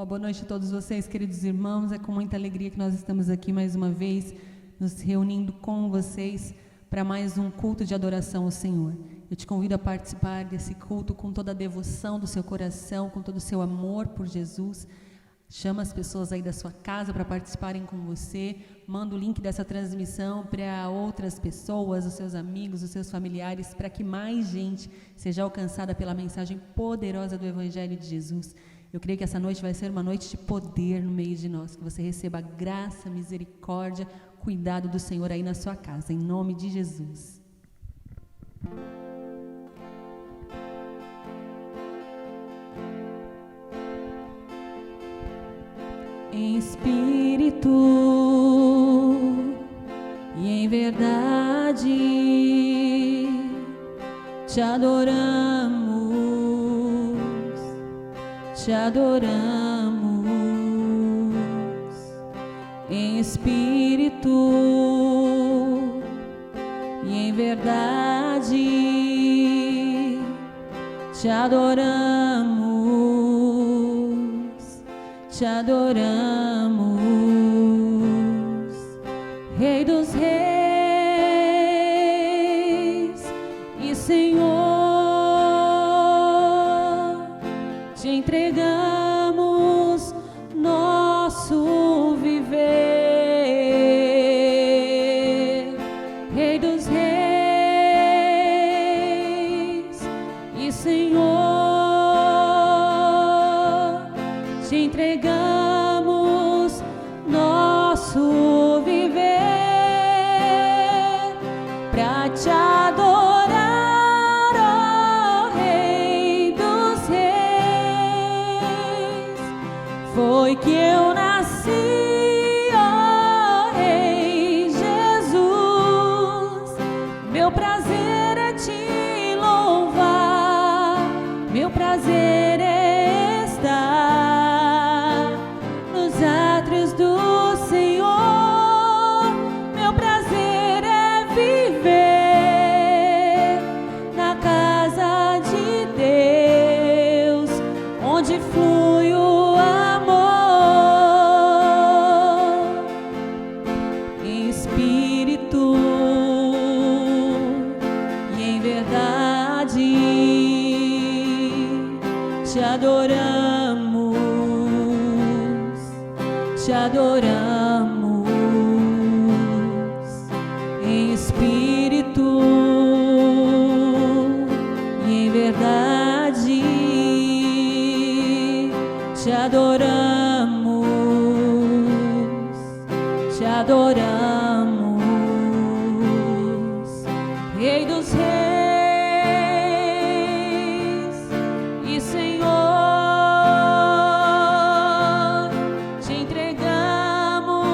Uma boa noite a todos vocês, queridos irmãos. É com muita alegria que nós estamos aqui mais uma vez, nos reunindo com vocês para mais um culto de adoração ao Senhor. Eu te convido a participar desse culto com toda a devoção do seu coração, com todo o seu amor por Jesus. Chama as pessoas aí da sua casa para participarem com você. Manda o link dessa transmissão para outras pessoas, os seus amigos, os seus familiares, para que mais gente seja alcançada pela mensagem poderosa do Evangelho de Jesus. Eu creio que essa noite vai ser uma noite de poder no meio de nós, que você receba graça, misericórdia, cuidado do Senhor aí na sua casa, em nome de Jesus. Em espírito e em verdade te adoramos, te adoramos. Em espírito e em verdade te adoramos, te adoramos. Rei dos reis e Senhor, te entregamos nosso viver. Rei dos reis e Senhor, te entregamos nosso viver para te adorar, ó Rei dos reis. Foi que eu nasci, ó Rei Jesus. Meu prazer é te louvar, meu prazer é estar nos átrios do Senhor. Meu prazer é viver na casa de Deus, onde flui o amor. Em espírito e em verdade te adoramos, te adoramos. Em espírito e em verdade te adoramos, te adoramos. Rei dos reis e Senhor, te entregamos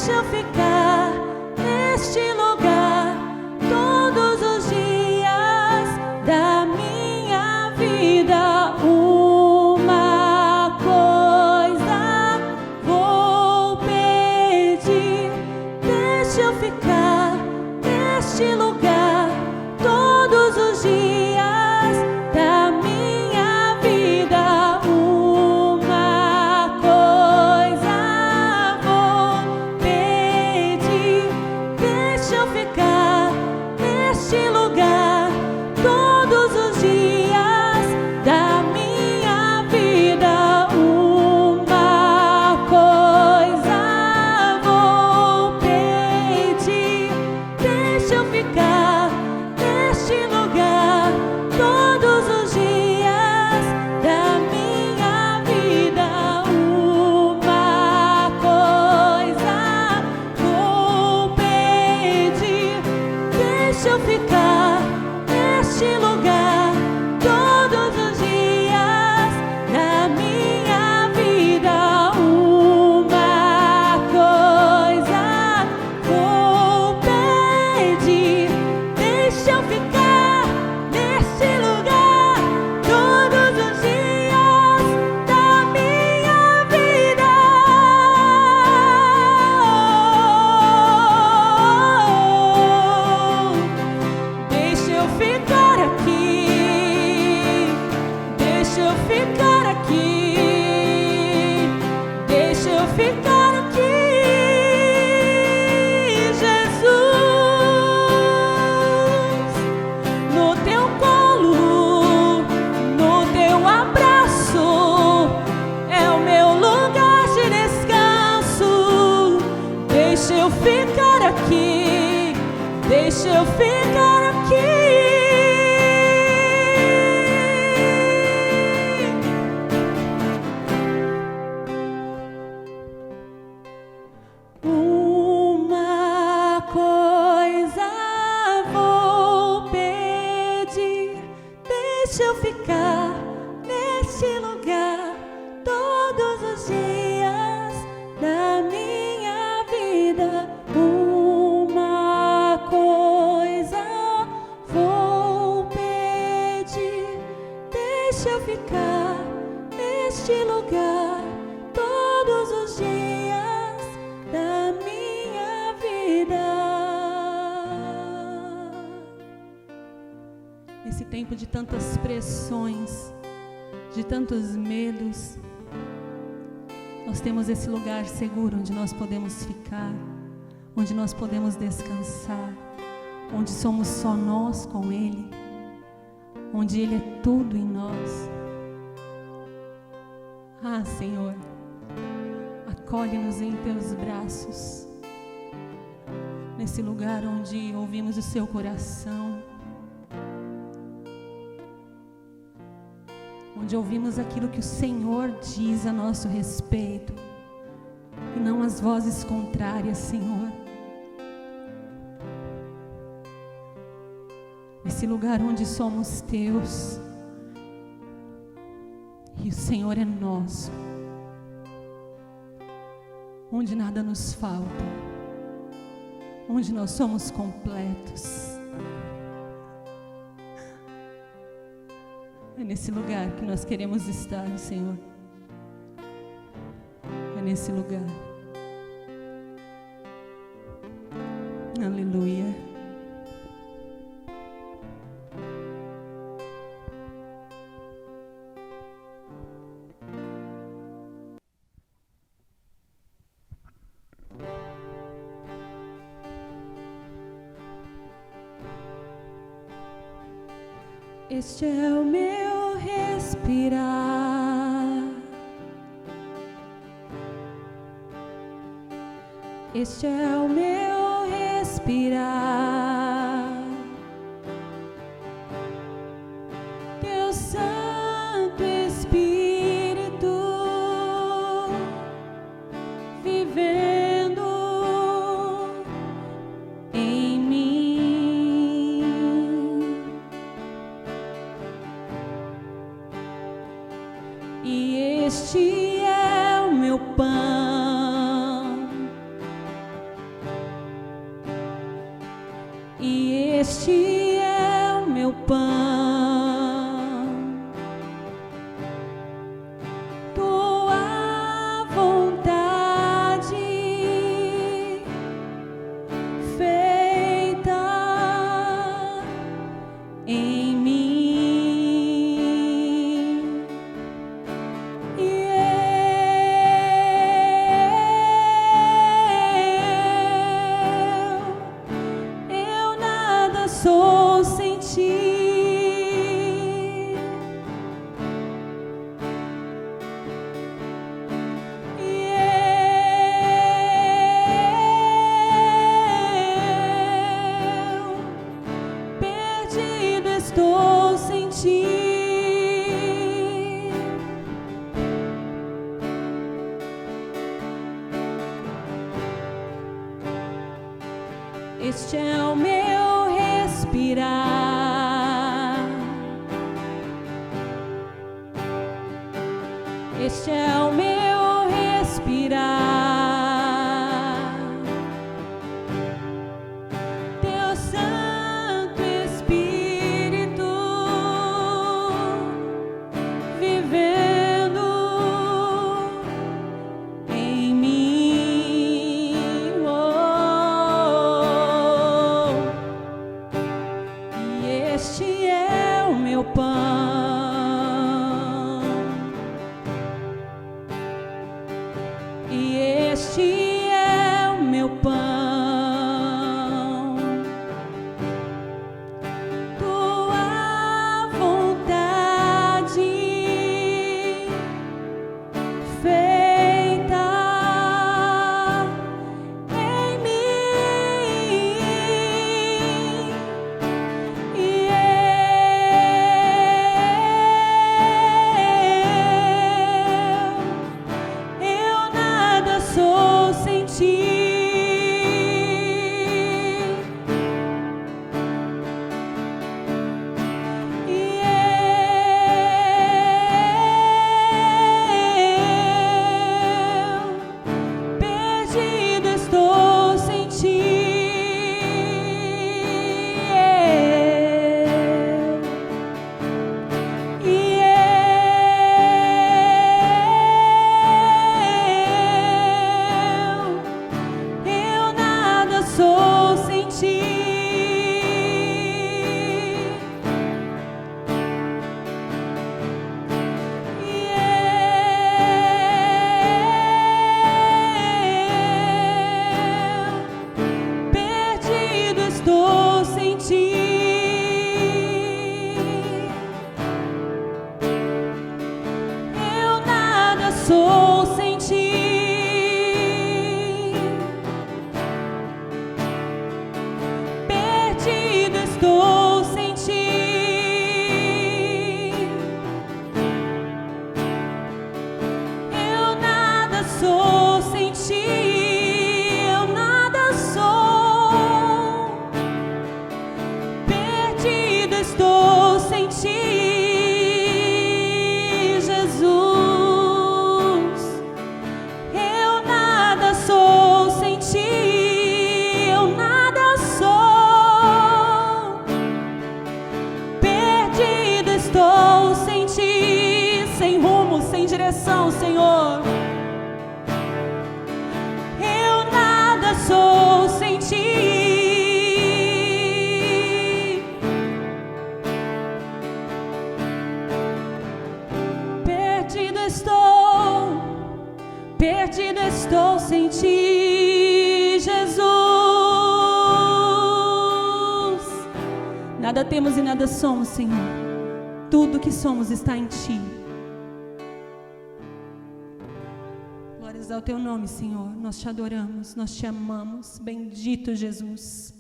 deixa eu ficar neste lugar todos os dias da minha vida. Uma coisa vou pedir, deixa eu ficar neste lugar todos os dias da minha vida. Uma coisa vou pedir, deixa eu ficar neste lugar todos os dias da minha vida. Uma coisa vou pedir, deixa eu ficar neste lugar todos os dias da minha vida. Uma coisa vou pedir, deixa eu ficar neste lugar todos os dias da minha vida. Uma coisa vou pedir, deixa eu ficar neste lugar todos os dias da minha vida. Deixa eu ficar aqui, deixa eu ficar aqui, deixa eu ficar aqui, Jesus, no teu colo, no teu abraço, é o meu lugar de descanso. Deixa eu ficar aqui, deixa eu ficar aqui. Uma coisa vou pedir, deixa eu ficar neste lugar todos os dias da minha vida. Uma coisa vou pedir, deixa eu ficar neste lugar todos os dias da minha vida. Nesse tempo de tantas pressões, de tantos medos, nós temos esse lugar seguro onde nós podemos ficar, onde nós podemos descansar, onde somos só nós com Ele, onde Ele é tudo em nós. Ah, Senhor, acolhe-nos em teus braços, nesse lugar onde ouvimos o seu coração, onde ouvimos aquilo que o Senhor diz a nosso respeito, e não as vozes contrárias, Senhor. Nesse lugar onde somos teus, e o Senhor é nosso, onde nada nos falta, onde nós somos completos. É nesse lugar que nós queremos estar, Senhor. É nesse lugar. Aleluia. Este é o meu respirar, este é o meu respirar. Teu Santo Espírito vivendo em mim. E este é o meu pão este é o meu pão, tua vontade feita em mim. Sou sem ti, perdido estou sem ti. Este é o meu respirar, este é o meu respirar. Teu Santo Espírito vivendo em mim. Este é o meu pão, e este é o meu pão, tua vontade feita em mim. Sou sem ti, perdido estou sem ti, sou sem ti, perdido estou sem ti, eu nada sou sem ti. Estou sem ti, eu nada sou sem ti, eu nada sou, perdido estou sem ti, Jesus, eu nada sou sem ti, eu nada sou. Estou sem ti, sem rumo, sem direção, Senhor. Eu nada sou sem ti. Perdido estou sem ti, Jesus. Nada temos e nada somos, Senhor. Tudo que somos está em ti. Glórias ao teu nome, Senhor. Nós te adoramos, nós te amamos. Bendito Jesus.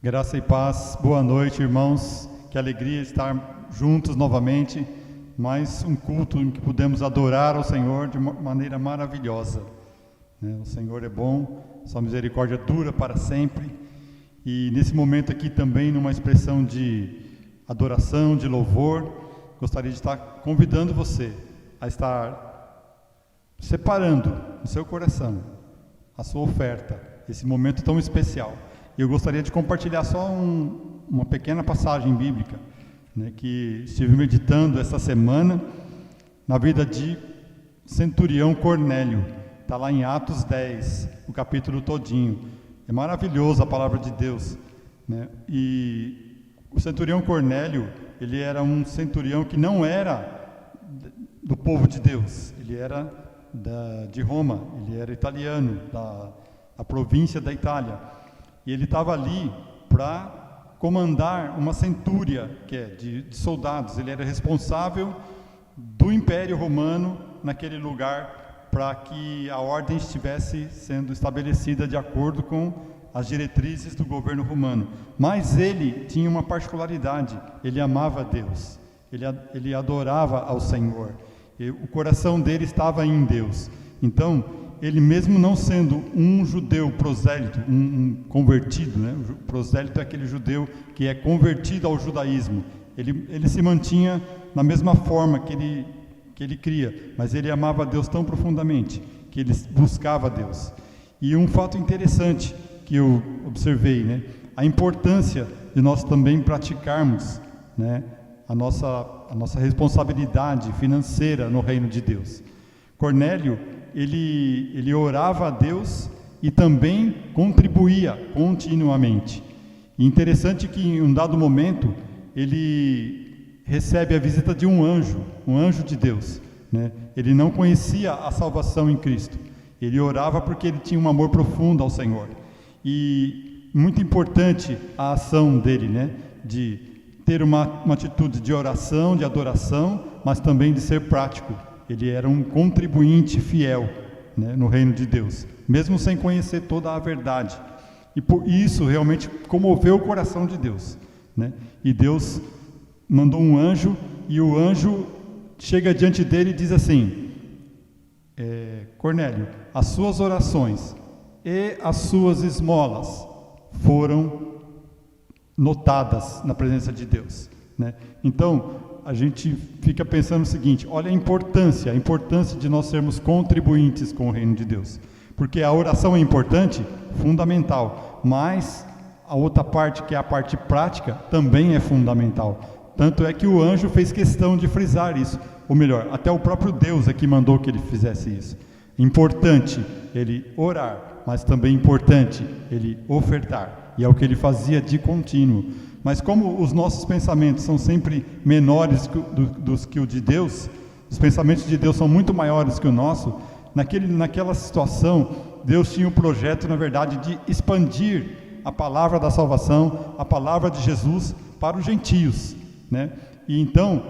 Graça e paz. Boa noite, irmãos. Que alegria estar juntos novamente. Mais um culto em que pudemos adorar ao Senhor de maneira maravilhosa. O Senhor é bom, sua misericórdia dura para sempre. E nesse momento aqui também, numa expressão de adoração, de louvor, gostaria de estar convidando você a estar separando no seu coração a sua oferta, esse momento tão especial. Eu gostaria de compartilhar só uma pequena passagem bíblica, né, que estive meditando essa semana na vida de centurião Cornélio. Está lá em Atos 10, o capítulo todinho. É maravilhoso a palavra de Deus, né? E o centurião Cornélio, ele era um centurião que não era do povo de Deus, ele era de Roma, ele era italiano, da província da Itália. E ele estava ali para comandar uma centúria, que é de soldados. Ele era responsável do Império Romano naquele lugar, para que a ordem estivesse sendo estabelecida de acordo com as diretrizes do governo romano. Mas ele tinha uma particularidade: ele amava a Deus, ele adorava ao Senhor, e o coração dele estava em Deus. Então, ele mesmo não sendo um judeu prosélito, um convertido, né? O prosélito é aquele judeu que é convertido ao judaísmo. Ele se mantinha na mesma forma que ele cria, mas ele amava a Deus tão profundamente que ele buscava a Deus. E um fato interessante que eu observei, né? A importância de nós também praticarmos, né, a nossa responsabilidade financeira no reino de Deus. Cornélio, ele orava a Deus e também contribuía continuamente. E interessante que em um dado momento ele recebe a visita de um anjo de Deus, né? Ele não conhecia a salvação em Cristo. Ele orava porque ele tinha um amor profundo ao Senhor. E muito importante a ação dele, né? De ter uma atitude de oração, de adoração, mas também de ser prático. Ele era um contribuinte fiel, né, no reino de Deus, mesmo sem conhecer toda a verdade. E por isso realmente comoveu o coração de Deus, né? E Deus mandou um anjo, e o anjo chega diante dele e diz assim: Cornélio, as suas orações e as suas esmolas foram notadas na presença de Deus, né? Então, a gente fica pensando o seguinte: olha a importância de nós sermos contribuintes com o reino de Deus. Porque a oração é importante, fundamental, mas a outra parte, que é a parte prática, também é fundamental. Tanto é que o anjo fez questão de frisar isso, ou melhor, até o próprio Deus é que mandou que ele fizesse isso. Importante ele orar, mas também importante ele ofertar, e é o que ele fazia de contínuo. Mas como os nossos pensamentos são sempre menores dos que o de Deus, os pensamentos de Deus são muito maiores que o nosso, naquela situação, Deus tinha um projeto, na verdade, de expandir a palavra da salvação, a palavra de Jesus para os gentios, né? E então,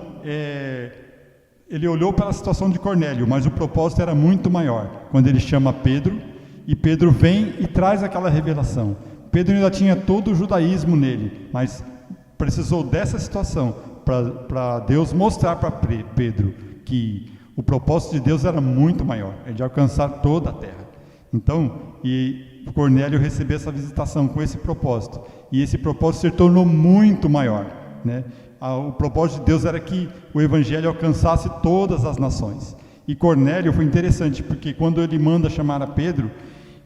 ele olhou para a situação de Cornélio, mas o propósito era muito maior. Quando ele chama Pedro, e Pedro vem e traz aquela revelação. Pedro ainda tinha todo o judaísmo nele, mas precisou dessa situação para Deus mostrar para Pedro que o propósito de Deus era muito maior, é de alcançar toda a terra. Então, e Cornélio recebeu essa visitação com esse propósito, e esse propósito se tornou muito maior, né? O propósito de Deus era que o evangelho alcançasse todas as nações. E Cornélio foi interessante, porque quando ele manda chamar a Pedro,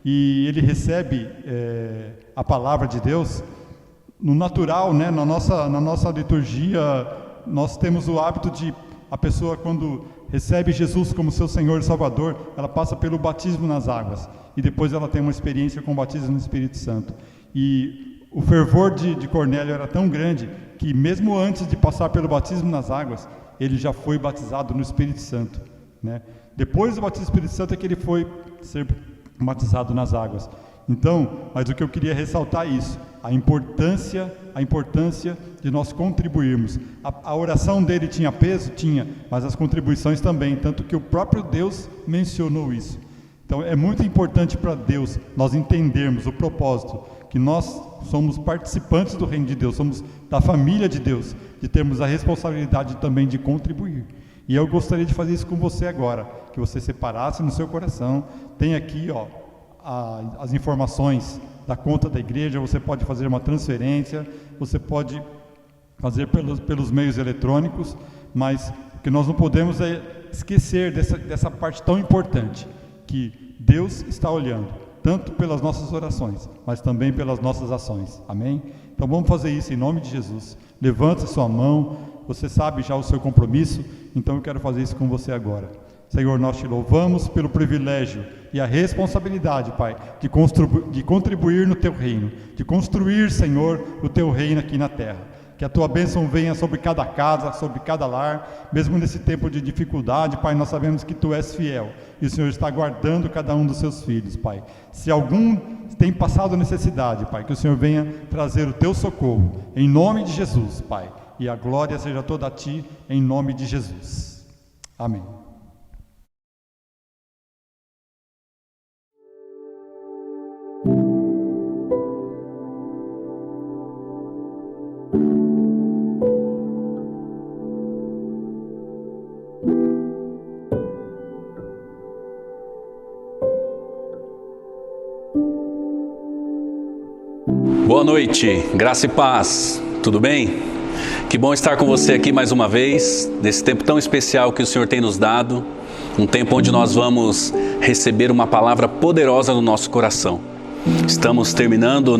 e ele recebe a palavra de Deus, no natural, né, na nossa liturgia, nós temos o hábito de, a pessoa quando recebe Jesus como seu Senhor e Salvador, ela passa pelo batismo nas águas, e depois ela tem uma experiência com o batismo no Espírito Santo. E o fervor de Cornélio era tão grande, que mesmo antes de passar pelo batismo nas águas, ele já foi batizado no Espírito Santo, né? Depois do batismo no Espírito Santo é que ele foi ser batizado nas águas. Então, mas o que eu queria ressaltar é isso, a importância de nós contribuirmos. A oração dele tinha peso? Tinha, mas as contribuições também, tanto que o próprio Deus mencionou isso. Então, é muito importante para Deus nós entendermos o propósito, que nós somos participantes do reino de Deus, somos da família de Deus, de termos a responsabilidade também de contribuir. E eu gostaria de fazer isso com você agora, que você separasse no seu coração. Tem aqui, as informações da conta da igreja, você pode fazer uma transferência, você pode fazer pelos meios eletrônicos, mas o que nós não podemos é esquecer dessa parte tão importante, que Deus está olhando, tanto pelas nossas orações, mas também pelas nossas ações. Amém? Então vamos fazer isso em nome de Jesus. Levante sua mão, você sabe já o seu compromisso, então eu quero fazer isso com você agora. Senhor, nós te louvamos pelo privilégio e a responsabilidade, Pai, de contribuir no Teu reino, de construir, Senhor, o Teu reino aqui na terra. Que a Tua bênção venha sobre cada casa, sobre cada lar, mesmo nesse tempo de dificuldade, Pai, nós sabemos que Tu és fiel e o Senhor está guardando cada um dos Seus filhos, Pai. Se algum tem passado necessidade, Pai, que o Senhor venha trazer o Teu socorro, em nome de Jesus, Pai, e a glória seja toda a Ti, em nome de Jesus. Amém. Boa noite, graça e paz, tudo bem? Que bom estar com você aqui mais uma vez, nesse tempo tão especial que o Senhor tem nos dado, um tempo onde nós vamos receber uma palavra poderosa no nosso coração. Estamos terminando,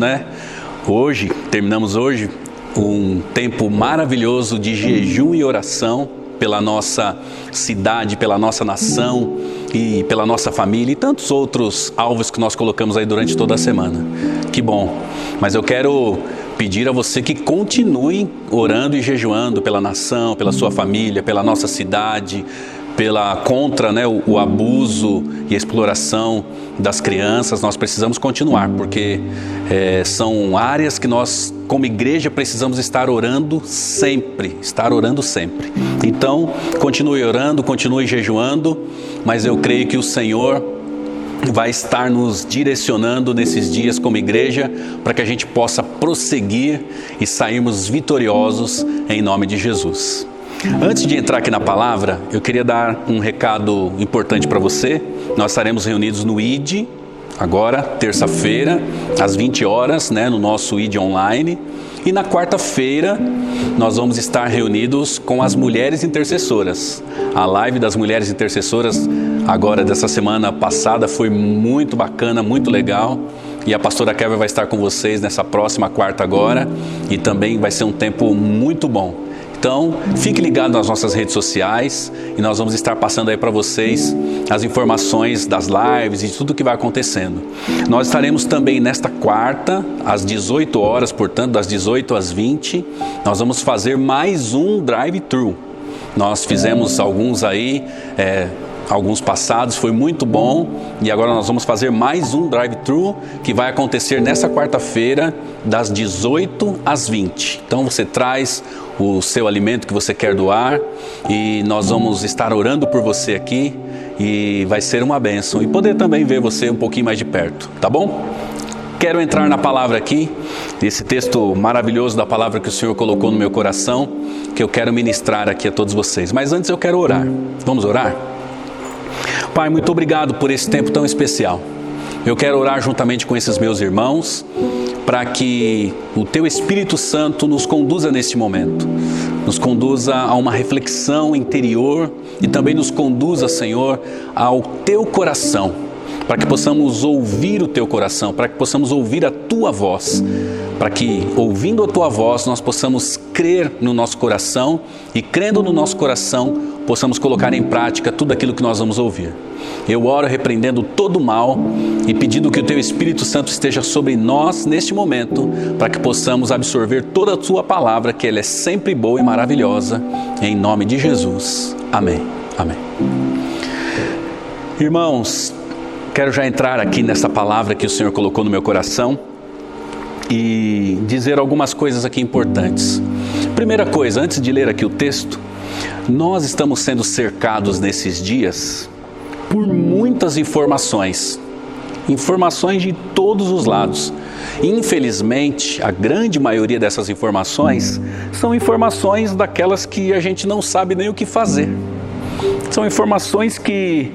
terminamos hoje um tempo maravilhoso de jejum e oração pela nossa cidade, pela nossa nação e pela nossa família e tantos outros alvos que nós colocamos aí durante toda a semana. Que bom, mas eu quero pedir a você que continue orando e jejuando pela nação, pela sua família, pela nossa cidade, contra o abuso e a exploração das crianças. Nós precisamos continuar, porque são áreas que nós, como igreja, precisamos estar orando sempre. Então, continue orando, continue jejuando, mas eu creio que o Senhor vai estar nos direcionando nesses dias como igreja, para que a gente possa prosseguir e sairmos vitoriosos em nome de Jesus. Antes de entrar aqui na palavra, eu queria dar um recado importante para você. Nós estaremos reunidos no ID, agora, terça-feira, às 20 horas, no nosso ID online. E na quarta-feira, nós vamos estar reunidos com as mulheres intercessoras. A live das mulheres intercessoras, agora dessa semana passada, foi muito bacana, muito legal. E a pastora Kevin vai estar com vocês nessa próxima quarta agora. E também vai ser um tempo muito bom. Então, fique ligado nas nossas redes sociais e nós vamos estar passando aí para vocês as informações das lives e de tudo que vai acontecendo. Nós estaremos também nesta quarta, às 18 horas, portanto, das 18 às 20, nós vamos fazer mais um drive-thru. Nós fizemos alguns aí, alguns passados, foi muito bom, e agora nós vamos fazer mais um drive-thru que vai acontecer nessa quarta-feira, das 18 às 20. Então você traz o seu alimento que você quer doar e nós vamos estar orando por você aqui e vai ser uma bênção e poder também ver você um pouquinho mais de perto, tá bom? Quero entrar na palavra aqui, esse texto maravilhoso da palavra que o Senhor colocou no meu coração, que eu quero ministrar aqui a todos vocês. Mas antes eu quero orar. Vamos orar? Pai, muito obrigado por esse tempo tão especial. Eu quero orar juntamente com esses meus irmãos, para que o Teu Espírito Santo nos conduza neste momento, nos conduza a uma reflexão interior e também nos conduza, Senhor, ao Teu coração, para que possamos ouvir o Teu coração, para que possamos ouvir a Tua voz, para que, ouvindo a Tua voz, nós possamos crer no nosso coração e, crendo no nosso coração, possamos colocar em prática tudo aquilo que nós vamos ouvir. Eu oro repreendendo todo o mal e pedindo que o Teu Espírito Santo esteja sobre nós neste momento, para que possamos absorver toda a Tua palavra, que ela é sempre boa e maravilhosa, em nome de Jesus. Amém. Amém. Irmãos, quero já entrar aqui nessa palavra que o Senhor colocou no meu coração e dizer algumas coisas aqui importantes. Primeira coisa, antes de ler aqui o texto, nós estamos sendo cercados nesses dias por muitas informações de todos os lados. Infelizmente, a grande maioria dessas informações são informações daquelas que a gente não sabe nem o que fazer. São informações que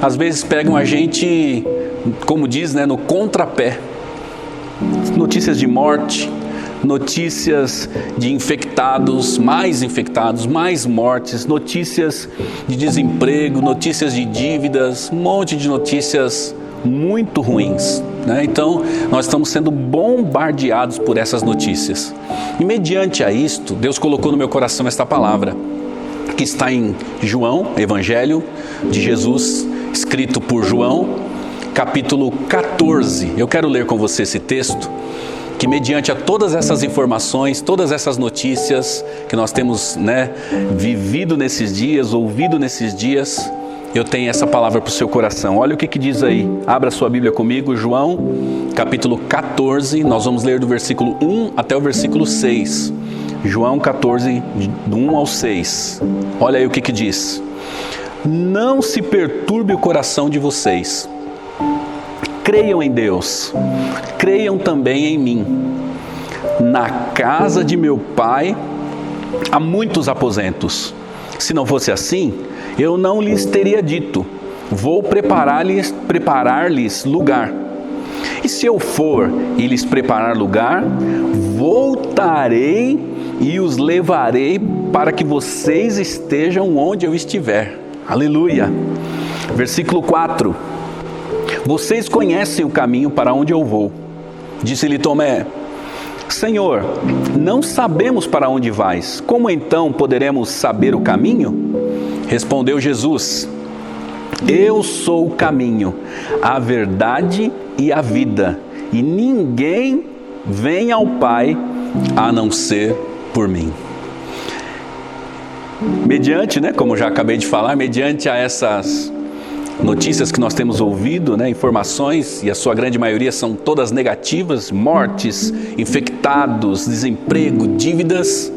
às vezes pegam a gente, como diz, no contrapé. Notícias de morte, notícias de infectados, mais mortes, notícias de desemprego, notícias de dívidas, um monte de notícias muito ruins, né? Então, nós estamos sendo bombardeados por essas notícias. E mediante a isto, Deus colocou no meu coração esta palavra, que está em João, Evangelho de Jesus, escrito por João, capítulo 14. Eu quero ler com você esse texto, que mediante a todas essas informações, todas essas notícias que nós temos, né, vivido nesses dias, ouvido nesses dias, eu tenho essa palavra para o seu coração. Olha o que diz aí. Abra sua Bíblia comigo, João, capítulo 14. Nós vamos ler do versículo 1 até o versículo 6. João 14, do 1 ao 6. Olha aí o que diz. Não se perturbe o coração de vocês. Creiam em Deus. Creiam também em mim. Na casa de meu Pai há muitos aposentos. Se não fosse assim, eu não lhes teria dito, vou preparar-lhes lugar. E se eu for e lhes preparar lugar, voltarei e os levarei para que vocês estejam onde eu estiver. Aleluia. Versículo 4. Vocês conhecem o caminho para onde eu vou. Disse-lhe Tomé, Senhor, não sabemos para onde vais. Como então poderemos saber o caminho? Respondeu Jesus, eu sou o caminho, a verdade e a vida, e ninguém vem ao Pai a não ser por mim. Mediante, como já acabei de falar, mediante a essas notícias que nós temos ouvido, informações, e a sua grande maioria são todas negativas, mortes, infectados, desemprego, dívidas,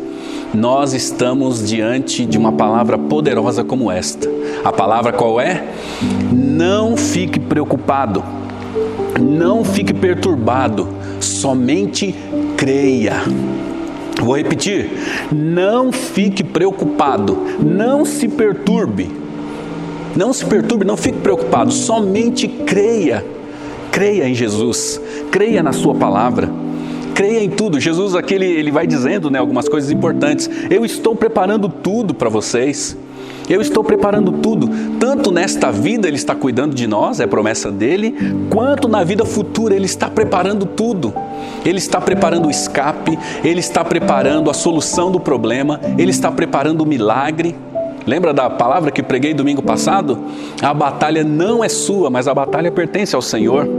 nós estamos diante de uma palavra poderosa como esta. A palavra qual é? Não fique preocupado, não fique perturbado, somente creia. Vou repetir, não fique preocupado, não se perturbe, não fique preocupado, somente creia. Creia em Jesus, creia na sua palavra. Creia em tudo. Jesus aqui ele vai dizendo algumas coisas importantes. Eu estou preparando tudo para vocês. Eu estou preparando tudo. Tanto nesta vida Ele está cuidando de nós, é promessa dEle, quanto na vida futura Ele está preparando tudo. Ele está preparando o escape, Ele está preparando a solução do problema, Ele está preparando o milagre. Lembra da palavra que preguei domingo passado? A batalha não é sua, mas a batalha pertence ao Senhor.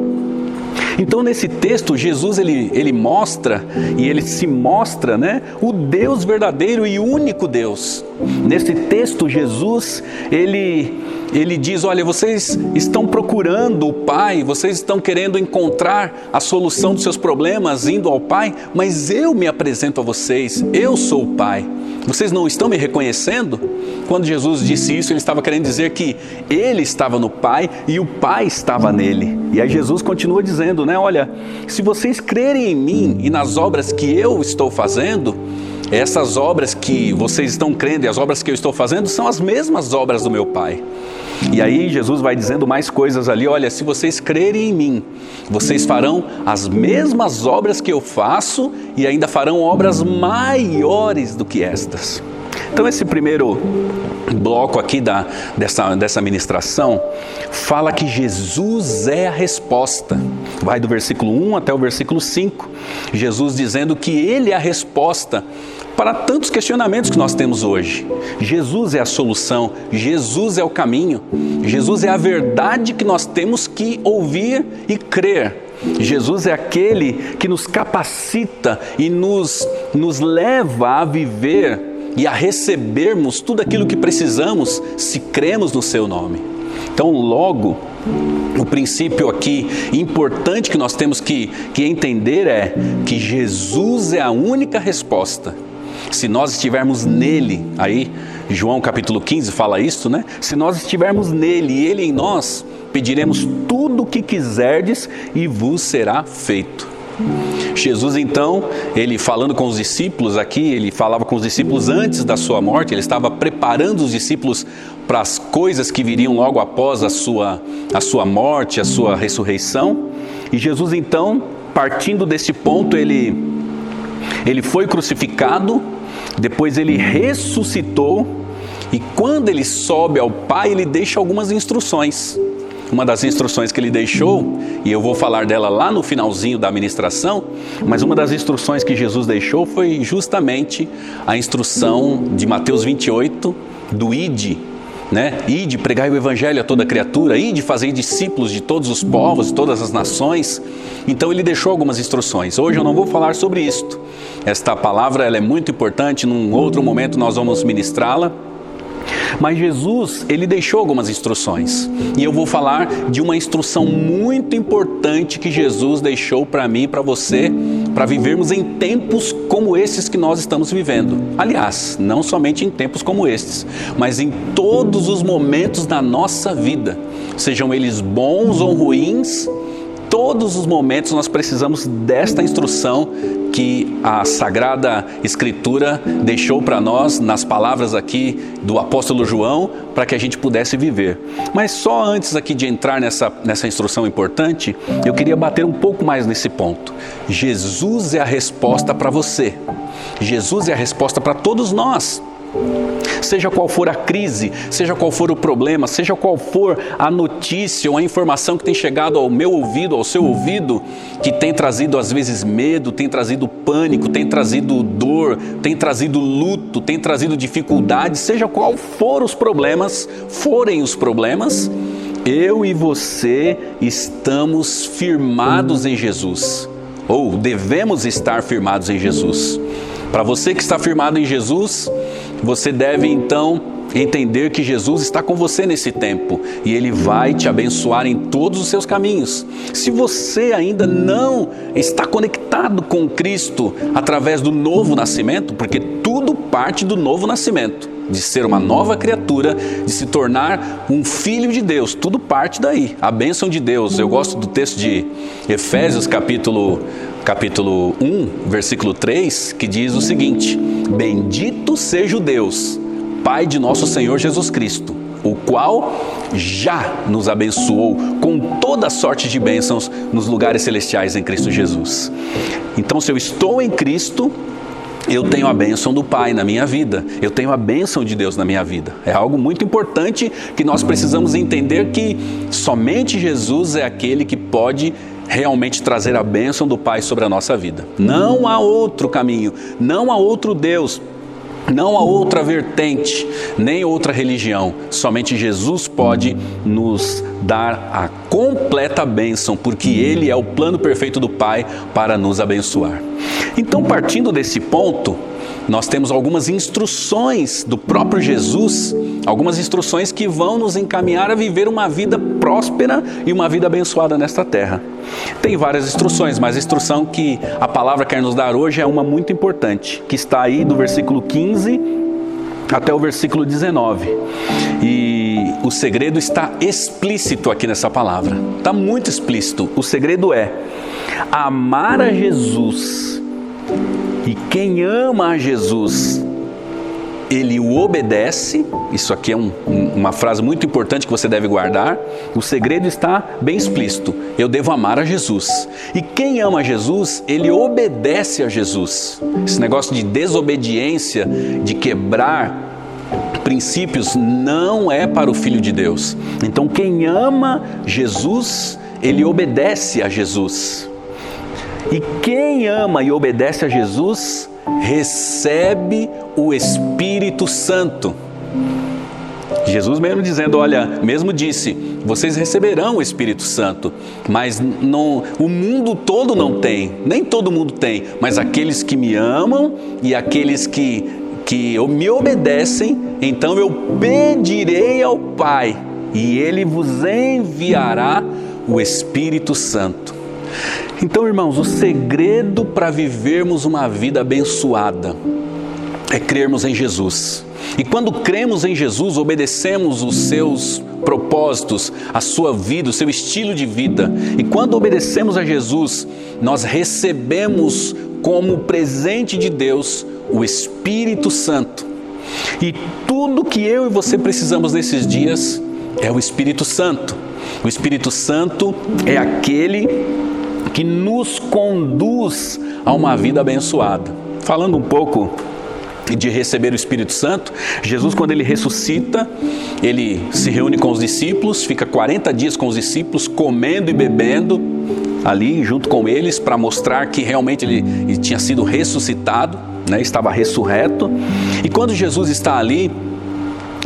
Então nesse texto Jesus ele mostra e ele se mostra, o Deus verdadeiro e único Deus. Nesse texto Jesus ele diz, olha, vocês estão procurando o Pai, vocês estão querendo encontrar a solução dos seus problemas indo ao Pai, mas eu me apresento a vocês, eu sou o Pai. Vocês não estão me reconhecendo? Quando Jesus disse isso, ele estava querendo dizer que ele estava no Pai e o Pai estava nele. E aí Jesus continua dizendo, olha, se vocês crerem em mim e nas obras que eu estou fazendo, essas obras que vocês estão crendo e as obras que eu estou fazendo são as mesmas obras do meu Pai. E aí Jesus vai dizendo mais coisas ali, olha, se vocês crerem em mim, vocês farão as mesmas obras que eu faço e ainda farão obras maiores do que estas. Então esse primeiro bloco aqui dessa ministração fala que Jesus é a resposta. Vai do versículo 1 até o versículo 5. Jesus dizendo que Ele é a resposta para tantos questionamentos que nós temos hoje. Jesus é a solução, Jesus é o caminho, Jesus é a verdade que nós temos que ouvir e crer. Jesus é aquele que nos capacita e nos leva a viver e a recebermos tudo aquilo que precisamos se cremos no seu nome. Então logo, o princípio aqui importante que nós temos que entender é que Jesus é a única resposta. Se nós estivermos nele, aí João capítulo 15 fala isso, Se nós estivermos nele e ele em nós, pediremos tudo o que quiserdes e vos será feito. Jesus então, ele falando com os discípulos aqui, ele falava com os discípulos antes da sua morte, ele estava preparando os discípulos para as coisas que viriam logo após a sua morte, a sua ressurreição. E Jesus então, partindo desse ponto, ele foi crucificado, depois ele ressuscitou, e quando ele sobe ao Pai, ele deixa algumas instruções. uma das instruções que ele deixou, e eu vou falar dela lá no finalzinho da ministração, mas uma das instruções que Jesus deixou foi justamente a instrução de Mateus 28, do ide, né? Ide, pregai o evangelho a toda criatura, ide, fazei discípulos de todos os povos, de todas as nações. Então ele deixou algumas instruções. Hoje eu não vou falar sobre isto. Esta palavra ela é muito importante, num outro momento nós vamos ministrá-la. Mas Jesus, ele deixou algumas instruções. E eu vou falar de uma instrução muito importante que Jesus deixou para mim e para você, para vivermos em tempos como esses que nós estamos vivendo. Aliás, não somente em tempos como estes, mas em todos os momentos da nossa vida, sejam eles bons ou ruins. Todos os momentos nós precisamos desta instrução que a Sagrada Escritura deixou para nós nas palavras aqui do apóstolo João, para que a gente pudesse viver. Mas só antes aqui de entrar nessa instrução importante, eu queria bater um pouco mais nesse ponto. Jesus é a resposta para você. Jesus é a resposta para todos nós. Seja qual for a crise, seja qual for o problema, seja qual for a notícia ou a informação que tem chegado ao meu ouvido, ao seu ouvido, que tem trazido às vezes medo, tem trazido pânico, tem trazido dor, tem trazido luto, tem trazido dificuldade, seja qual for os problemas, forem os problemas, eu e você estamos firmados em Jesus, ou devemos estar firmados em Jesus. Para você que está firmado em Jesus, você deve então entender que Jesus está com você nesse tempo e Ele vai te abençoar em todos os seus caminhos. Se você ainda não está conectado com Cristo através do novo nascimento, porque tudo parte do novo nascimento, de ser uma nova criatura, de se tornar um filho de Deus, tudo parte daí, a bênção de Deus. Eu gosto do texto de Efésios capítulo 1, versículo 3, que diz o seguinte: bendito seja o Deus, Pai de nosso Senhor Jesus Cristo, o qual já nos abençoou com toda sorte de bênçãos nos lugares celestiais em Cristo Jesus. Então, se eu estou em Cristo, eu tenho a bênção do Pai na minha vida, eu tenho a bênção de Deus na minha vida. É algo muito importante que nós precisamos entender, que somente Jesus é aquele que pode realmente trazer a bênção do Pai sobre a nossa vida. Não há outro caminho, não há outro Deus, não há outra vertente, nem outra religião. Somente Jesus pode nos dar a completa bênção, porque Ele é o plano perfeito do Pai para nos abençoar. Então, partindo desse ponto, nós temos algumas instruções do próprio Jesus, algumas instruções que vão nos encaminhar a viver uma vida próspera e uma vida abençoada nesta terra. Tem várias instruções, mas a instrução que a palavra quer nos dar hoje é uma muito importante, que está aí do versículo 15 até o versículo 19. E o segredo está explícito aqui nessa palavra, está muito explícito. O segredo é amar a Jesus. E quem ama a Jesus, ele o obedece. Isso aqui é uma frase muito importante que você deve guardar. O segredo está bem explícito. Eu devo amar a Jesus. E quem ama a Jesus, ele obedece a Jesus. Esse negócio de desobediência, de quebrar princípios, não é para o Filho de Deus. Então, quem ama Jesus, ele obedece a Jesus. E quem ama e obedece a Jesus, recebe o Espírito Santo. Jesus mesmo dizendo, olha, mesmo disse, vocês receberão o Espírito Santo, mas o mundo todo não tem, nem todo mundo tem, mas aqueles que me amam e aqueles que me obedecem, então eu pedirei ao Pai e Ele vos enviará o Espírito Santo. Então, irmãos, o segredo para vivermos uma vida abençoada é crermos em Jesus. E quando cremos em Jesus, obedecemos os seus propósitos, a sua vida, o seu estilo de vida. E quando obedecemos a Jesus, nós recebemos como presente de Deus o Espírito Santo. E tudo que eu e você precisamos nesses dias é o Espírito Santo. O Espírito Santo é aquele que nos conduz a uma vida abençoada. Falando um pouco de receber o Espírito Santo, Jesus, quando ele ressuscita, ele se reúne com os discípulos, fica 40 dias com os discípulos, comendo e bebendo ali junto com eles, para mostrar que realmente ele tinha sido ressuscitado, né? Estava ressurreto. E quando Jesus está ali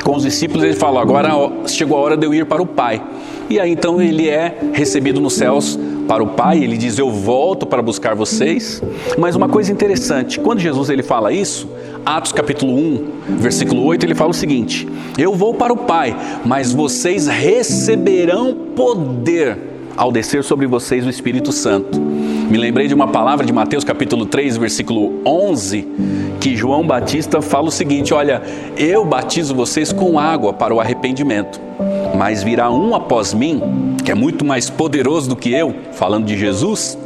com os discípulos, ele fala: agora chegou a hora de eu ir para o Pai. E aí então ele é recebido nos céus para o Pai. Ele diz: eu volto para buscar vocês. Mas uma coisa interessante, quando Jesus ele fala isso, Atos capítulo 1, versículo 8, ele fala o seguinte: eu vou para o Pai, mas vocês receberão poder ao descer sobre vocês o Espírito Santo. Me lembrei de uma palavra de Mateus capítulo 3, versículo 11, que João Batista fala o seguinte: olha, eu batizo vocês com água para o arrependimento, mas virá um após mim, que é muito mais poderoso do que eu, falando de Jesus,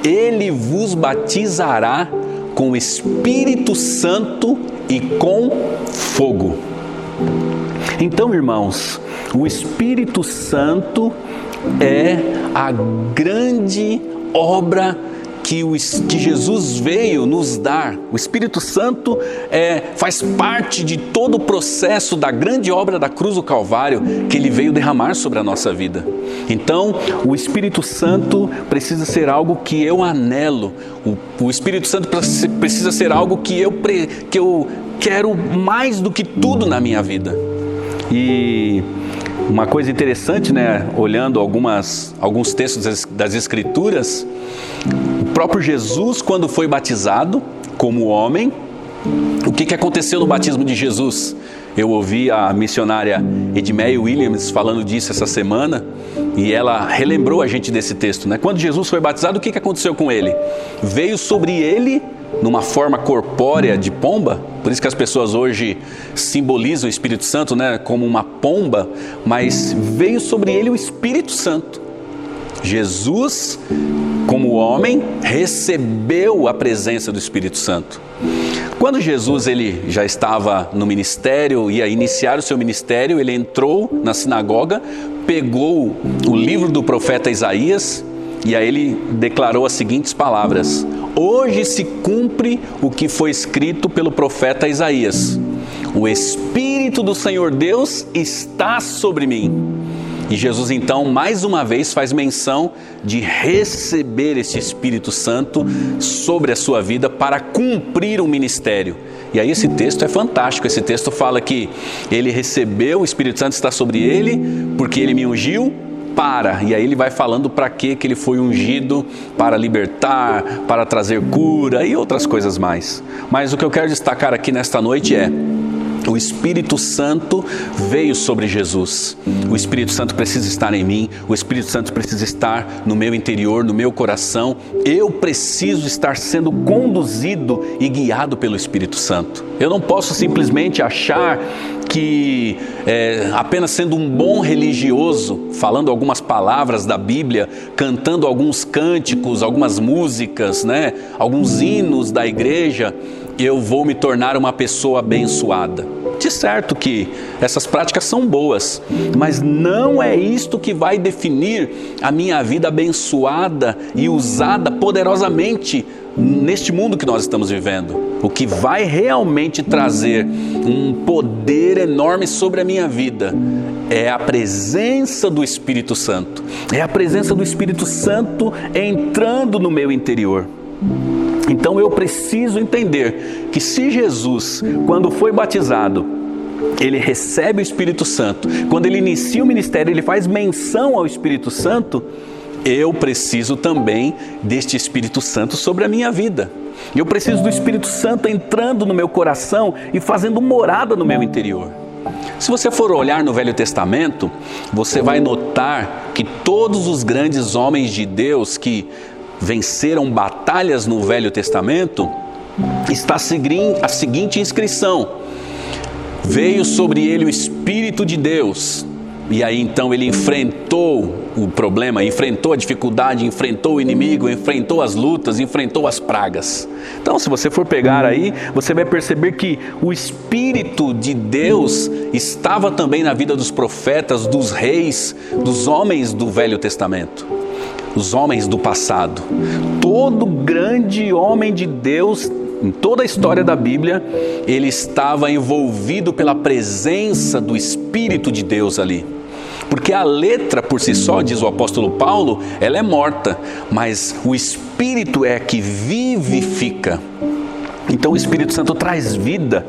ele vos batizará com o Espírito Santo e com fogo. Então, irmãos, o Espírito Santo é a grande obra que Jesus veio nos dar. O Espírito Santo faz parte de todo o processo da grande obra da cruz do Calvário que Ele veio derramar sobre a nossa vida. Então, o Espírito Santo precisa ser algo que eu anelo. O Espírito Santo precisa ser algo que eu quero mais do que tudo na minha vida. E uma coisa interessante, né? Olhando alguns textos das Escrituras, o próprio Jesus, quando foi batizado como homem, o que aconteceu no batismo de Jesus? Eu ouvi a missionária Edmeia Williams falando disso essa semana, e ela relembrou a gente desse texto, né? Quando Jesus foi batizado, o que aconteceu com ele? Veio sobre ele, numa forma corpórea de pomba. Por isso que as pessoas hoje simbolizam o Espírito Santo, né, como uma pomba, mas veio sobre ele o Espírito Santo. Jesus, como homem, recebeu a presença do Espírito Santo. Quando Jesus ele já estava no ministério, ia iniciar o seu ministério, ele entrou na sinagoga, pegou o livro do profeta Isaías, e aí ele declarou as seguintes palavras: hoje se cumpre o que foi escrito pelo profeta Isaías. O Espírito do Senhor Deus está sobre mim. E Jesus então mais uma vez faz menção de receber esse Espírito Santo sobre a sua vida para cumprir um ministério. E aí esse texto é fantástico. Esse texto fala que ele recebeu, o Espírito Santo está sobre ele, porque ele me ungiu para. E aí ele vai falando para que ele foi ungido: para libertar, para trazer cura e outras coisas mais. Mas o que eu quero destacar aqui nesta noite é: o Espírito Santo veio sobre Jesus. O Espírito Santo precisa estar em mim. O Espírito Santo precisa estar no meu interior, no meu coração. Eu preciso estar sendo conduzido e guiado pelo Espírito Santo. Eu não posso simplesmente achar que apenas sendo um bom religioso, falando algumas palavras da Bíblia, cantando alguns cânticos, algumas músicas, né, alguns hinos da igreja, eu vou me tornar uma pessoa abençoada. De certo que essas práticas são boas, mas não é isto que vai definir a minha vida abençoada e usada poderosamente neste mundo que nós estamos vivendo. O que vai realmente trazer um poder enorme sobre a minha vida é a presença do Espírito Santo. É a presença do Espírito Santo entrando no meu interior. Então eu preciso entender que se Jesus, quando foi batizado, ele recebe o Espírito Santo, quando ele inicia o ministério, ele faz menção ao Espírito Santo, eu preciso também deste Espírito Santo sobre a minha vida. Eu preciso do Espírito Santo entrando no meu coração e fazendo morada no meu interior. Se você for olhar no Velho Testamento, você vai notar que todos os grandes homens de Deus que venceram batalhas no Velho Testamento, está a seguinte inscrição: veio sobre ele o Espírito de Deus. E aí então ele enfrentou o problema, enfrentou a dificuldade, enfrentou o inimigo, enfrentou as lutas, enfrentou as pragas. Então, se você for pegar aí, você vai perceber que o Espírito de Deus estava também na vida dos profetas, dos reis, dos homens do Velho Testamento, os homens do passado. Todo grande homem de Deus em toda a história da Bíblia, ele estava envolvido pela presença do Espírito de Deus ali. Porque a letra por si só, diz o apóstolo Paulo, ela é morta, mas o Espírito é que vivifica. Então o Espírito Santo traz vida.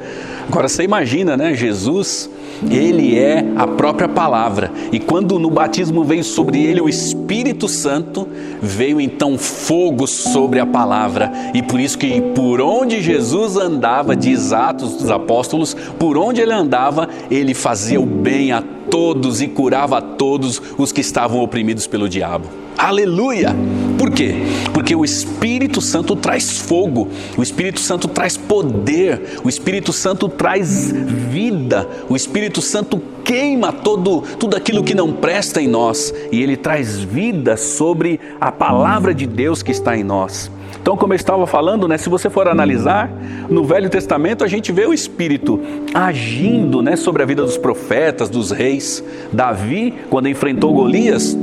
Agora você imagina, né? Jesus, ele é a própria palavra. E quando no batismo veio sobre ele o Espírito Santo, veio então fogo sobre a palavra. E por isso que por onde Jesus andava, diz Atos dos Apóstolos, por onde ele andava, ele fazia o bem a todos e curava a todos os que estavam oprimidos pelo diabo. Aleluia! Por quê? Porque o Espírito Santo traz fogo, o Espírito Santo traz poder, o Espírito Santo traz vida, o Espírito Santo queima tudo aquilo que não presta em nós e ele traz vida sobre a palavra de Deus que está em nós. Então, como eu estava falando, né, se você for analisar, no Velho Testamento a gente vê o Espírito agindo, né, sobre a vida dos profetas, dos reis. Davi, quando enfrentou Golias,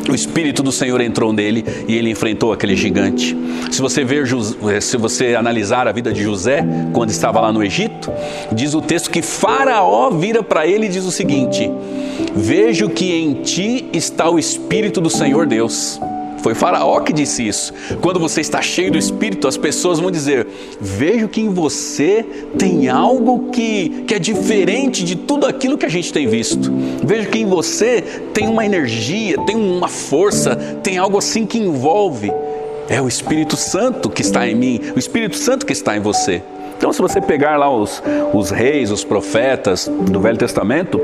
o Espírito do Senhor entrou nele e ele enfrentou aquele gigante. Se você analisar a vida de José, quando estava lá no Egito, diz o texto que Faraó vira para ele e diz o seguinte: vejo que em ti está o Espírito do Senhor Deus. Foi Faraó que disse isso. Quando você está cheio do Espírito, as pessoas vão dizer: vejo que em você tem algo que é diferente de tudo aquilo que a gente tem visto. Vejo que em você tem uma energia, tem uma força, tem algo assim que envolve. É o Espírito Santo que está em mim, o Espírito Santo que está em você. Então, se você pegar lá os reis, os profetas do Velho Testamento,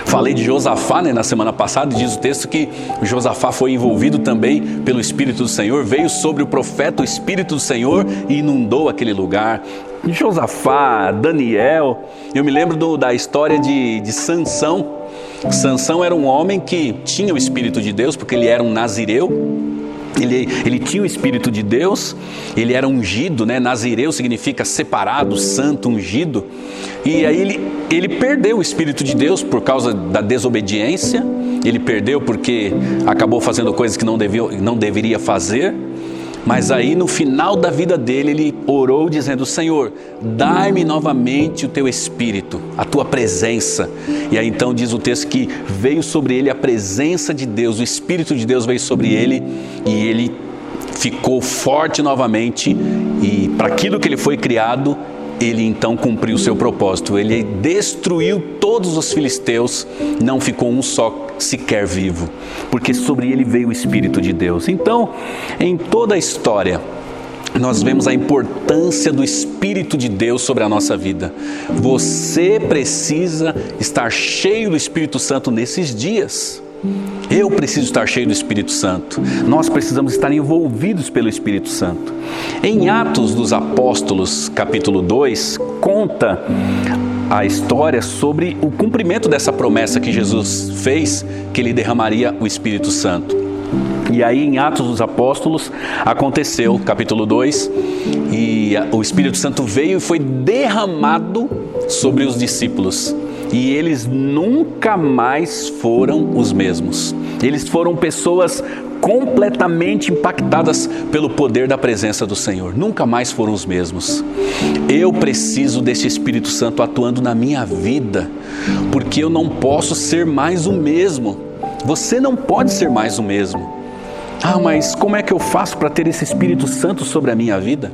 falei de Josafá, né, na semana passada, e diz o texto que Josafá foi envolvido também pelo Espírito do Senhor, veio sobre o profeta o Espírito do Senhor e inundou aquele lugar. Josafá, Daniel, eu me lembro da história de Sansão. Sansão era um homem que tinha o Espírito de Deus, porque ele era um nazireu. Ele tinha o Espírito de Deus, ele era ungido, né? Nazireu significa separado, santo, ungido. E aí ele perdeu o Espírito de Deus por causa da desobediência. Ele perdeu porque acabou fazendo coisas que não deveria fazer. Mas aí no final da vida dele, ele orou dizendo: Senhor, dai-me novamente o teu Espírito, a tua presença. E aí então diz o texto que veio sobre ele a presença de Deus, o Espírito de Deus veio sobre ele e ele ficou forte novamente. E para aquilo que ele foi criado, ele então cumpriu o seu propósito. Ele destruiu todos os filisteus, não ficou um só sequer vivo, porque sobre ele veio o Espírito de Deus. Então, em toda a história, nós vemos a importância do Espírito de Deus sobre a nossa vida. Você precisa estar cheio do Espírito Santo nesses dias. Eu preciso estar cheio do Espírito Santo. Nós precisamos estar envolvidos pelo Espírito Santo. Em Atos dos Apóstolos, capítulo 2, conta a história sobre o cumprimento dessa promessa que Jesus fez, que ele derramaria o Espírito Santo. E aí em Atos dos Apóstolos aconteceu, capítulo 2, e o Espírito Santo veio e foi derramado sobre os discípulos. E eles nunca mais foram os mesmos. Eles foram pessoas completamente impactadas pelo poder da presença do Senhor. Nunca mais foram os mesmos. Eu preciso desse Espírito Santo atuando na minha vida, porque eu não posso ser mais o mesmo. Você não pode ser mais o mesmo. Ah, mas como é que eu faço para ter esse Espírito Santo sobre a minha vida?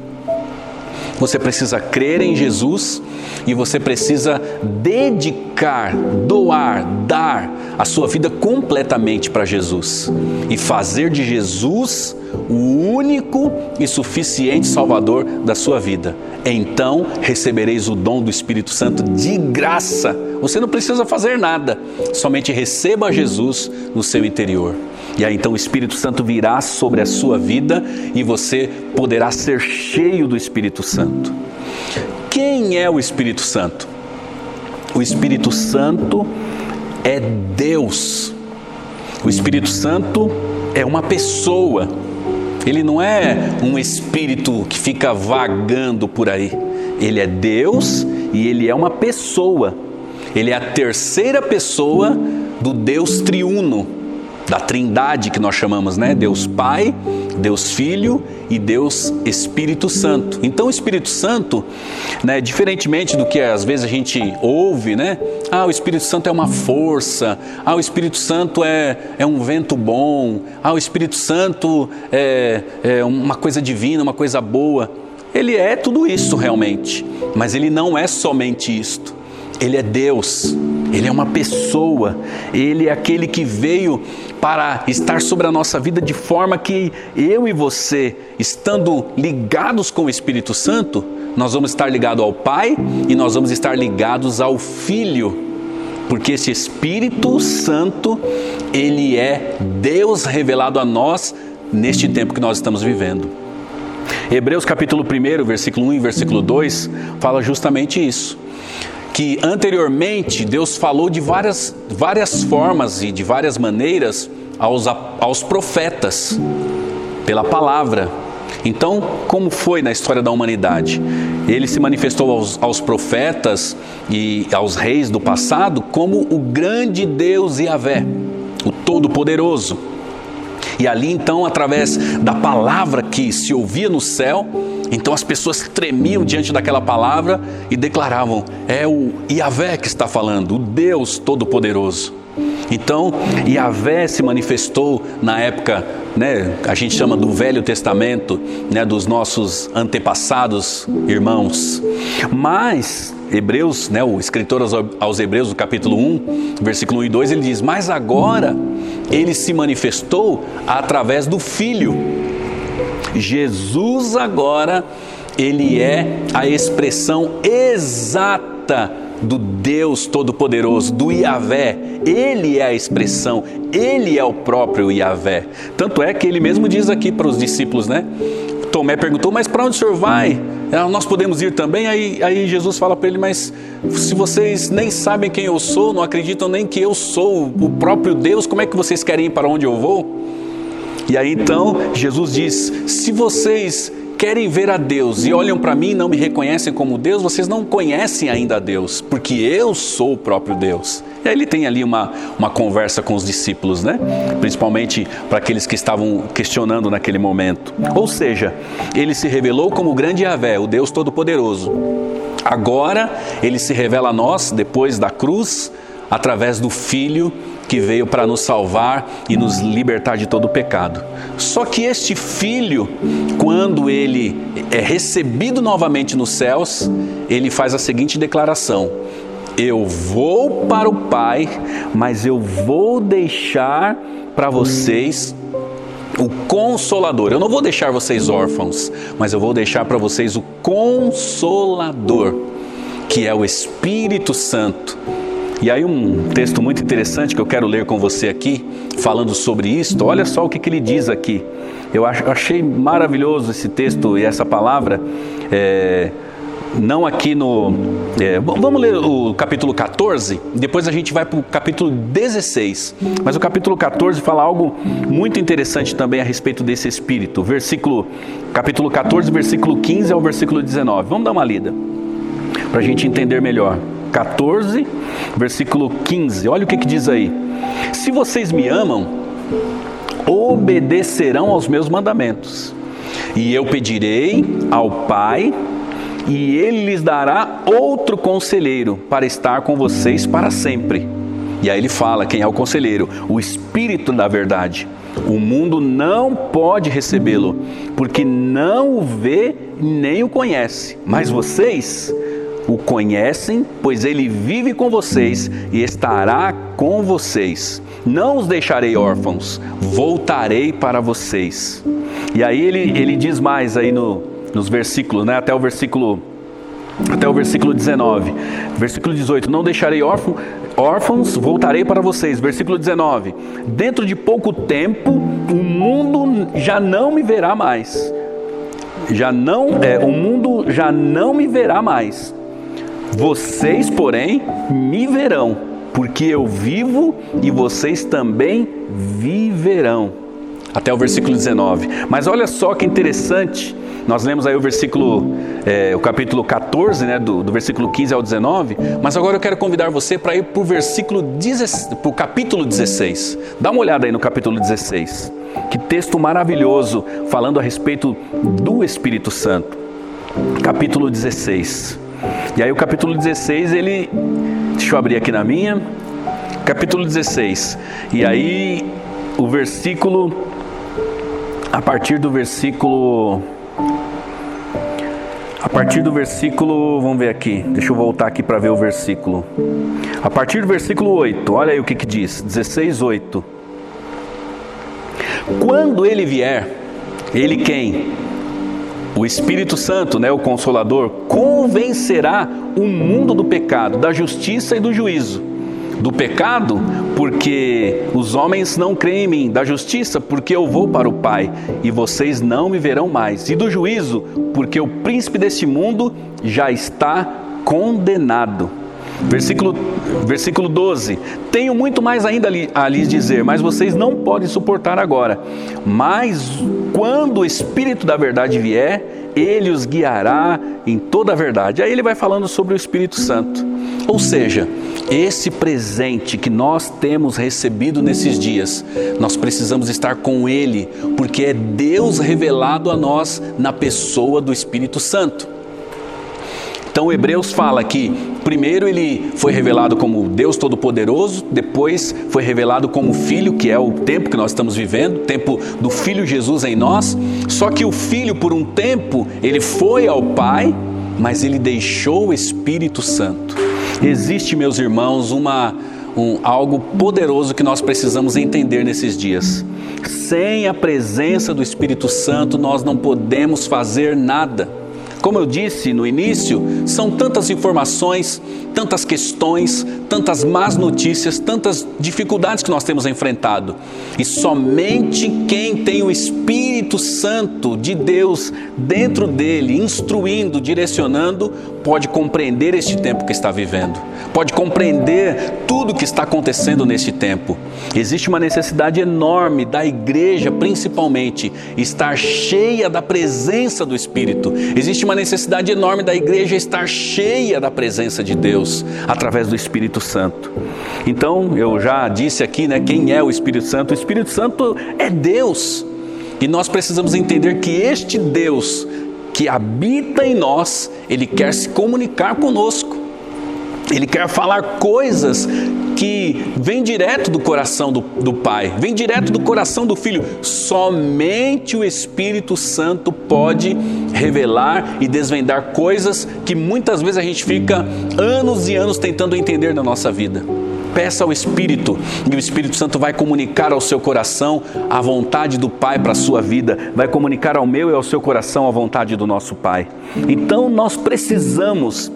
Você precisa crer em Jesus e você precisa dedicar, doar, dar a sua vida completamente para Jesus e fazer de Jesus o único e suficiente Salvador da sua vida. Então recebereis o dom do Espírito Santo de graça. Você não precisa fazer nada, somente receba Jesus no seu interior. E aí então o Espírito Santo virá sobre a sua vida e você poderá ser cheio do Espírito Santo. Quem é o Espírito Santo? O Espírito Santo é Deus. O Espírito Santo é uma pessoa. Ele não é um espírito que fica vagando por aí. Ele é Deus e ele é uma pessoa. Ele é a terceira pessoa do Deus triuno. da Trindade que nós chamamos, né? Deus Pai, Deus Filho e Deus Espírito Santo. Então o Espírito Santo, né, diferentemente do que às vezes a gente ouve, né? O Espírito Santo é uma força, o Espírito Santo é um vento bom, o Espírito Santo é uma coisa divina, uma coisa boa. Ele é tudo isso realmente, mas ele não é somente isto. Ele é Deus, Ele é uma pessoa, Ele é aquele que veio para estar sobre a nossa vida de forma que eu e você, estando ligados com o Espírito Santo, nós vamos estar ligados ao Pai e nós vamos estar ligados ao Filho, porque esse Espírito Santo, Ele é Deus revelado a nós neste tempo que nós estamos vivendo. Hebreus capítulo 1, versículo 1 e versículo 2, fala justamente isso. Que anteriormente Deus falou de várias formas e de várias maneiras aos profetas, pela palavra. Então, como foi na história da humanidade? Ele se manifestou aos profetas e aos reis do passado como o grande Deus Yahvé, o Todo-Poderoso. E ali então, através da palavra que se ouvia no céu, então as pessoas tremiam diante daquela palavra e declaravam: é o Yahvé que está falando, o Deus Todo-Poderoso. Então, Yahvé se manifestou na época, né, a gente chama do Velho Testamento, né, dos nossos antepassados irmãos. Mas Hebreus, né, o escritor aos Hebreus, no capítulo 1, versículo 1 e 2, ele diz: mas agora ele se manifestou através do Filho. Jesus agora, ele é a expressão exata do Deus Todo-Poderoso, do Yahvé. Ele é a expressão, ele é o próprio Yahvé. Tanto é que ele mesmo diz aqui para os discípulos, né? Tomé perguntou: mas para onde o senhor vai? Nós podemos ir também? Aí Jesus fala para ele: mas se vocês nem sabem quem eu sou, não acreditam nem que eu sou o próprio Deus, como é que vocês querem ir para onde eu vou? E aí então Jesus diz: se vocês querem ver a Deus e olham para mim e não me reconhecem como Deus, vocês não conhecem ainda a Deus, porque eu sou o próprio Deus. E aí ele tem ali uma conversa com os discípulos, né? Principalmente para aqueles que estavam questionando naquele momento. Ou seja, ele se revelou como o grande Yahvé, o Deus Todo-Poderoso. Agora ele se revela a nós, depois da cruz, através do Filho que veio para nos salvar e nos libertar de todo o pecado. Só que este Filho, quando ele é recebido novamente nos céus, ele faz a seguinte declaração: eu vou para o Pai, mas eu vou deixar para vocês o Consolador. Eu não vou deixar vocês órfãos, mas eu vou deixar para vocês o Consolador, que é o Espírito Santo. E aí um texto muito interessante que eu quero ler com você aqui, falando sobre isto. Olha só o que ele diz aqui. Eu achei maravilhoso esse texto e essa palavra. Não aqui no... vamos ler o capítulo 14, depois a gente vai para o capítulo 16. Mas o capítulo 14 fala algo muito interessante também a respeito desse Espírito. Capítulo 14, versículo 15 ao versículo 19. Vamos dar uma lida, para a gente entender melhor. 14, versículo 15. Olha o que diz aí: se vocês me amam, obedecerão aos meus mandamentos, e eu pedirei ao Pai, e Ele lhes dará outro conselheiro para estar com vocês para sempre. E aí ele fala quem é o conselheiro: o Espírito da verdade. O mundo não pode recebê-lo, porque não o vê nem o conhece, mas vocês o conhecem, pois ele vive com vocês e estará com vocês. Não os deixarei órfãos, voltarei para vocês. E aí ele diz mais aí nos versículos, né? Até o versículo 19. Versículo 18: não deixarei órfãos, voltarei para vocês. Versículo 19: dentro de pouco tempo o mundo já não me verá mais. O mundo já não me verá mais. Vocês, porém, me verão, porque eu vivo e vocês também viverão. até o versículo 19. Mas olha só que interessante, nós lemos aí o capítulo 14, né, do versículo 15 ao 19, mas agora eu quero convidar você para ir para o capítulo 16. Dá uma olhada aí no capítulo 16. Que texto maravilhoso, falando a respeito do Espírito Santo. Capítulo 16. E aí o capítulo 16, deixa eu abrir aqui na minha. Capítulo 16. E aí o versículo, a partir do versículo, vamos ver aqui, deixa eu voltar aqui para ver o versículo. A partir do versículo 8, olha aí o que diz, 16:8. Quando ele vier, ele quem? O Espírito Santo, né, o Consolador, convencerá o mundo do pecado, da justiça e do juízo. Do pecado, porque os homens não creem em mim. Da justiça, porque eu vou para o Pai e vocês não me verão mais. E do juízo, porque o príncipe deste mundo já está condenado. Versículo 12. Tenho muito mais ainda a lhes dizer, mas vocês não podem suportar agora. Mas quando o Espírito da verdade vier, ele os guiará em toda a verdade. Aí ele vai falando sobre o Espírito Santo. Ou seja, esse presente que nós temos recebido nesses dias, nós precisamos estar com ele, porque é Deus revelado a nós na pessoa do Espírito Santo. Então Hebreus fala que primeiro ele foi revelado como Deus Todo-Poderoso, depois foi revelado como Filho, que é o tempo que nós estamos vivendo, o tempo do Filho Jesus em nós. Só que o Filho, por um tempo, ele foi ao Pai, mas ele deixou o Espírito Santo. Existe, meus irmãos, algo poderoso que nós precisamos entender nesses dias. Sem a presença do Espírito Santo, nós não podemos fazer nada. Como eu disse no início, são tantas informações, tantas questões, tantas más notícias, tantas dificuldades que nós temos enfrentado. E somente quem tem o Espírito Santo de Deus dentro dele, instruindo, direcionando, pode compreender este tempo que está vivendo. Pode compreender tudo que está acontecendo neste tempo. Existe uma necessidade enorme da igreja, principalmente, estar cheia da presença do Espírito. Existe uma necessidade enorme da igreja estar cheia da presença de Deus, através do Espírito Santo. Então, eu já disse aqui, né, quem é o Espírito Santo? O Espírito Santo é Deus. E nós precisamos entender que este Deus que habita em nós, ele quer se comunicar conosco. Ele quer falar coisas que vêm direto do coração do Pai, vêm direto do coração do Filho. Somente o Espírito Santo pode revelar e desvendar coisas que muitas vezes a gente fica anos e anos tentando entender na nossa vida. Peça ao Espírito, e o Espírito Santo vai comunicar ao seu coração a vontade do Pai para a sua vida, vai comunicar ao meu e ao seu coração a vontade do nosso Pai. Então nós precisamos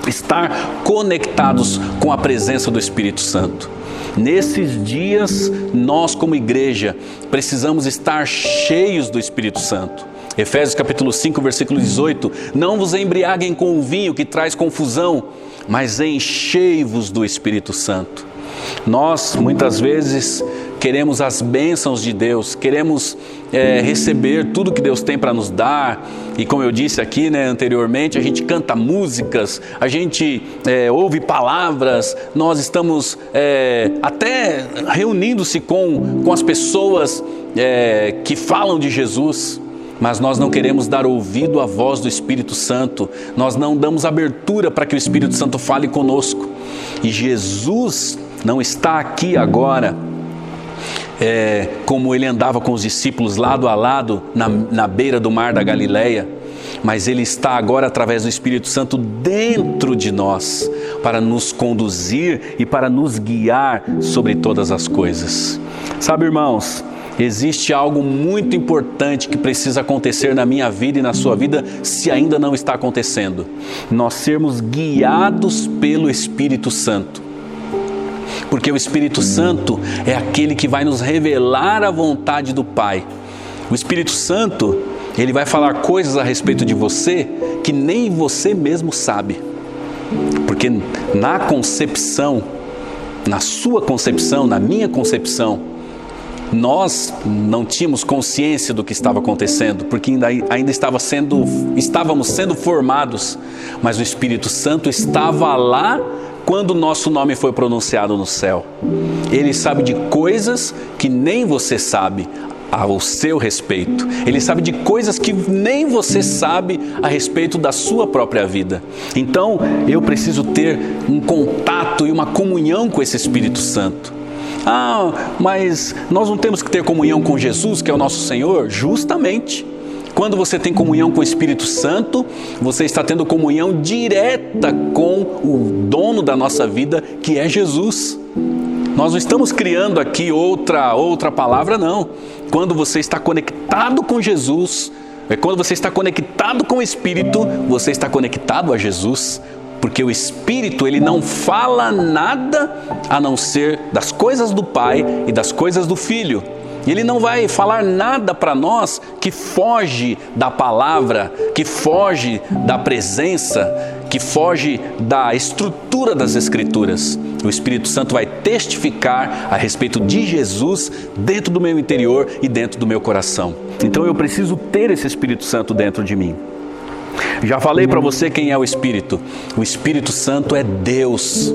estar conectados com a presença do Espírito Santo. Nesses dias, nós como igreja precisamos estar cheios do Espírito Santo. Efésios capítulo 5, versículo 18: não vos embriaguem com o vinho que traz confusão, mas enchei-vos do Espírito Santo. Nós muitas vezes queremos as bênçãos de Deus, queremos receber tudo que Deus tem para nos dar. E como eu disse aqui, né, anteriormente, a gente canta músicas, a gente ouve palavras, nós estamos até reunindo-se com as pessoas que falam de Jesus. Mas nós não queremos dar ouvido à voz do Espírito Santo. Nós não damos abertura para que o Espírito Santo fale conosco. E Jesus não está aqui agora como ele andava com os discípulos lado a lado na beira do mar da Galileia, mas ele está agora através do Espírito Santo dentro de nós, para nos conduzir e para nos guiar sobre todas as coisas. Sabe, irmãos, existe algo muito importante que precisa acontecer na minha vida e na sua vida, se ainda não está acontecendo. Nós sermos guiados pelo Espírito Santo. Porque o Espírito Santo é aquele que vai nos revelar a vontade do Pai. O Espírito Santo, ele vai falar coisas a respeito de você que nem você mesmo sabe. Porque na concepção, na sua concepção, na minha concepção, Nós não tínhamos consciência do que estava acontecendo, porque ainda estávamos sendo formados, mas o Espírito Santo estava lá quando o nosso nome foi pronunciado no céu. Ele sabe de coisas que nem você sabe ao seu respeito. Ele sabe de coisas que nem você sabe a respeito da sua própria vida. Então, eu preciso ter um contato e uma comunhão com esse Espírito Santo. Mas nós não temos que ter comunhão com Jesus, que é o nosso Senhor? Justamente. Quando você tem comunhão com o Espírito Santo, você está tendo comunhão direta com o dono da nossa vida, que é Jesus. Nós não estamos criando aqui outra palavra, não. Quando você está conectado com Jesus, quando você está conectado com o Espírito, você está conectado a Jesus. Porque o Espírito, ele não fala nada a não ser das coisas do Pai e das coisas do Filho. Ele não vai falar nada para nós que foge da palavra, que foge da presença, que foge da estrutura das Escrituras. O Espírito Santo vai testificar a respeito de Jesus dentro do meu interior e dentro do meu coração. Então eu preciso ter esse Espírito Santo dentro de mim. Já falei para você quem é o Espírito. O Espírito Santo é Deus.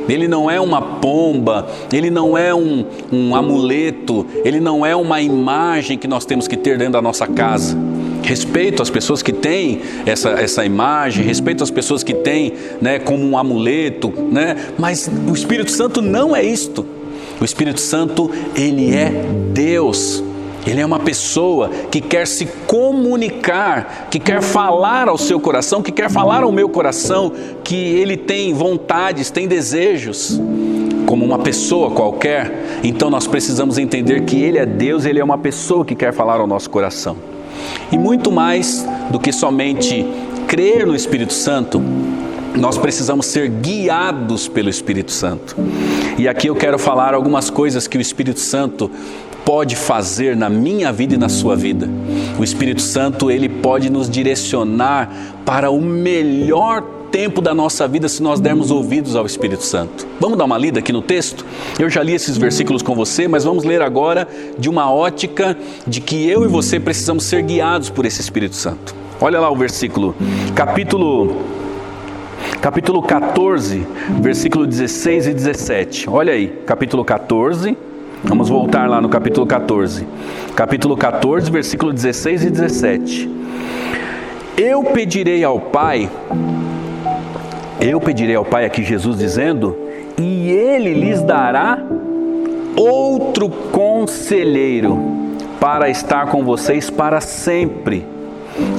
Ele não é uma pomba, ele não é um amuleto, ele não é uma imagem que nós temos que ter dentro da nossa casa. Respeito as pessoas que têm essa imagem, respeito as pessoas que têm, como um amuleto, mas o Espírito Santo não é isto. O Espírito Santo, ele é Deus. Ele é uma pessoa que quer se comunicar, que quer falar ao seu coração, que quer falar ao meu coração, que ele tem vontades, tem desejos, como uma pessoa qualquer. Então nós precisamos entender que ele é Deus, ele é uma pessoa que quer falar ao nosso coração. E muito mais do que somente crer no Espírito Santo, nós precisamos ser guiados pelo Espírito Santo. E aqui eu quero falar algumas coisas que o Espírito Santo pode fazer na minha vida e na sua vida. O Espírito Santo, ele pode nos direcionar para o melhor tempo da nossa vida se nós dermos ouvidos ao Espírito Santo. Vamos dar uma lida aqui no texto? Eu já li esses versículos com você, mas vamos ler agora de uma ótica de que eu e você precisamos ser guiados por esse Espírito Santo. Olha lá o versículo, capítulo 14, versículo 16 e 17. Olha aí, capítulo 14. Vamos voltar lá no capítulo 14. Capítulo 14, versículo 16 e 17. Eu pedirei ao Pai, aqui Jesus dizendo, e Ele lhes dará outro conselheiro para estar com vocês para sempre.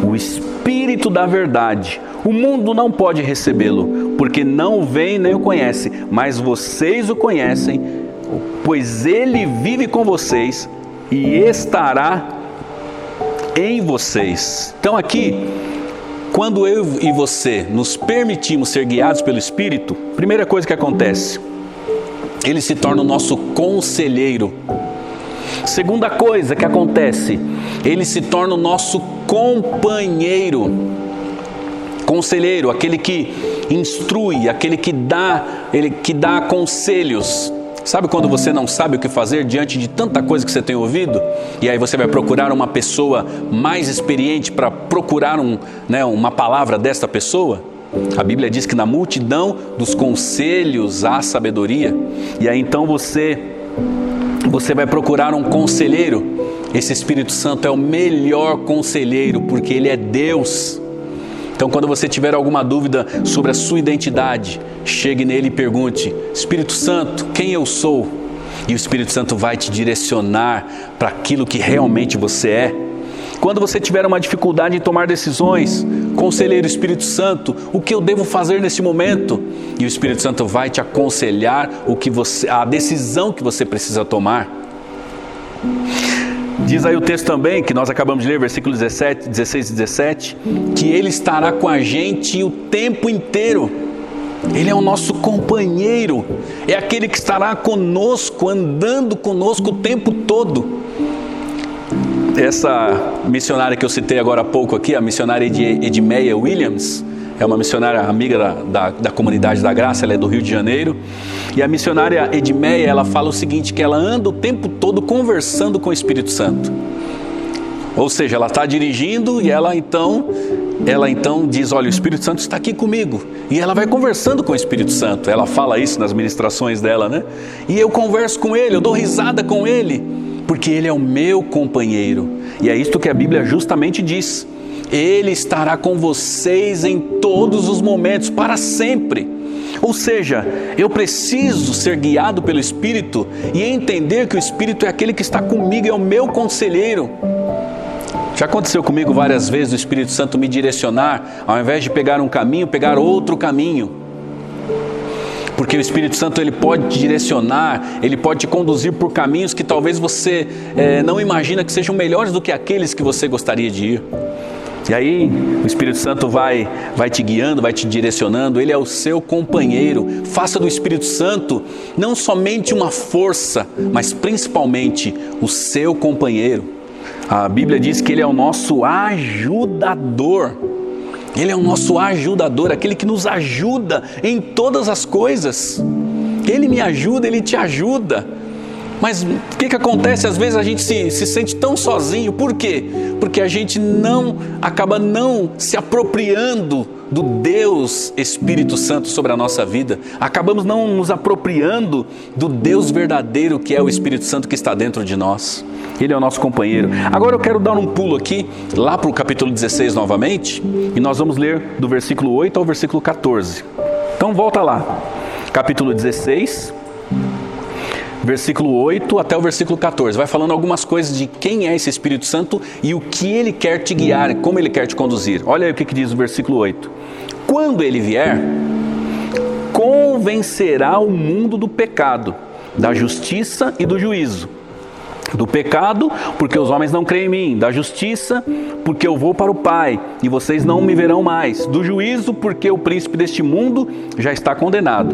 O Espírito da verdade. O mundo não pode recebê-lo, porque não o vê nem o conhece, mas vocês o conhecem, pois Ele vive com vocês e estará em vocês. Então aqui, quando eu e você nos permitimos ser guiados pelo Espírito, primeira coisa que acontece, Ele se torna o nosso conselheiro. Segunda coisa que acontece, Ele se torna o nosso companheiro. Conselheiro, aquele que instrui, aquele que dá conselhos. Sabe quando você não sabe o que fazer diante de tanta coisa que você tem ouvido? E aí você vai procurar uma pessoa mais experiente para procurar uma palavra desta pessoa? A Bíblia diz que na multidão dos conselhos há sabedoria. E aí então você vai procurar um conselheiro. Esse Espírito Santo é o melhor conselheiro, porque Ele é Deus. Então, quando você tiver alguma dúvida sobre a sua identidade, chegue nele e pergunte: Espírito Santo, quem eu sou? E o Espírito Santo vai te direcionar para aquilo que realmente você é. Quando você tiver uma dificuldade em tomar decisões, conselheiro Espírito Santo, o que eu devo fazer nesse momento? E o Espírito Santo vai te aconselhar a decisão que você precisa tomar. Diz aí o texto também, que nós acabamos de ler, versículos 16 e 17, que Ele estará com a gente o tempo inteiro. Ele é o nosso companheiro, é aquele que estará conosco, andando conosco o tempo todo. Essa missionária que eu citei agora há pouco aqui, a missionária Edmeia Williams, é uma missionária amiga da Comunidade da Graça, ela é do Rio de Janeiro. E a missionária Edmeia, ela fala o seguinte, que ela anda o tempo todo conversando com o Espírito Santo. Ou seja, ela está dirigindo e ela então diz, olha, o Espírito Santo está aqui comigo. E ela vai conversando com o Espírito Santo. Ela fala isso nas ministrações dela, né? E eu converso com ele, eu dou risada com ele, porque ele é o meu companheiro. E é isto que a Bíblia justamente diz. Ele estará com vocês em todos os momentos, para sempre. Ou seja, eu preciso ser guiado pelo Espírito e entender que o Espírito é aquele que está comigo, é o meu conselheiro. Já aconteceu comigo várias vezes o Espírito Santo me direcionar, ao invés de pegar um caminho, pegar outro caminho. Porque o Espírito Santo, ele pode te direcionar, ele pode te conduzir por caminhos que talvez você não imagina que sejam melhores do que aqueles que você gostaria de ir. E aí o Espírito Santo vai te guiando, vai te direcionando, ele é o seu companheiro. Faça do Espírito Santo não somente uma força, mas principalmente o seu companheiro. A Bíblia diz que ele é o nosso ajudador. Ele é o nosso ajudador, aquele que nos ajuda em todas as coisas. Ele me ajuda, ele te ajuda. Mas o que acontece? Às vezes a gente se sente tão sozinho. Por quê? Porque a gente acaba não se apropriando do Deus Espírito Santo sobre a nossa vida. Acabamos não nos apropriando do Deus verdadeiro que é o Espírito Santo que está dentro de nós. Ele é o nosso companheiro. Agora eu quero dar um pulo aqui, lá para o capítulo 16 novamente, e nós vamos ler do versículo 8 ao versículo 14. Então volta lá, capítulo 16, versículo 8 até o versículo 14. Vai falando algumas coisas de quem é esse Espírito Santo e o que ele quer te guiar, como ele quer te conduzir. Olha aí o que diz o versículo 8. Quando ele vier, convencerá o mundo do pecado, da justiça e do juízo. Do pecado, porque os homens não creem em mim. Da justiça, porque eu vou para o Pai e vocês não me verão mais. Do juízo, porque o príncipe deste mundo já está condenado.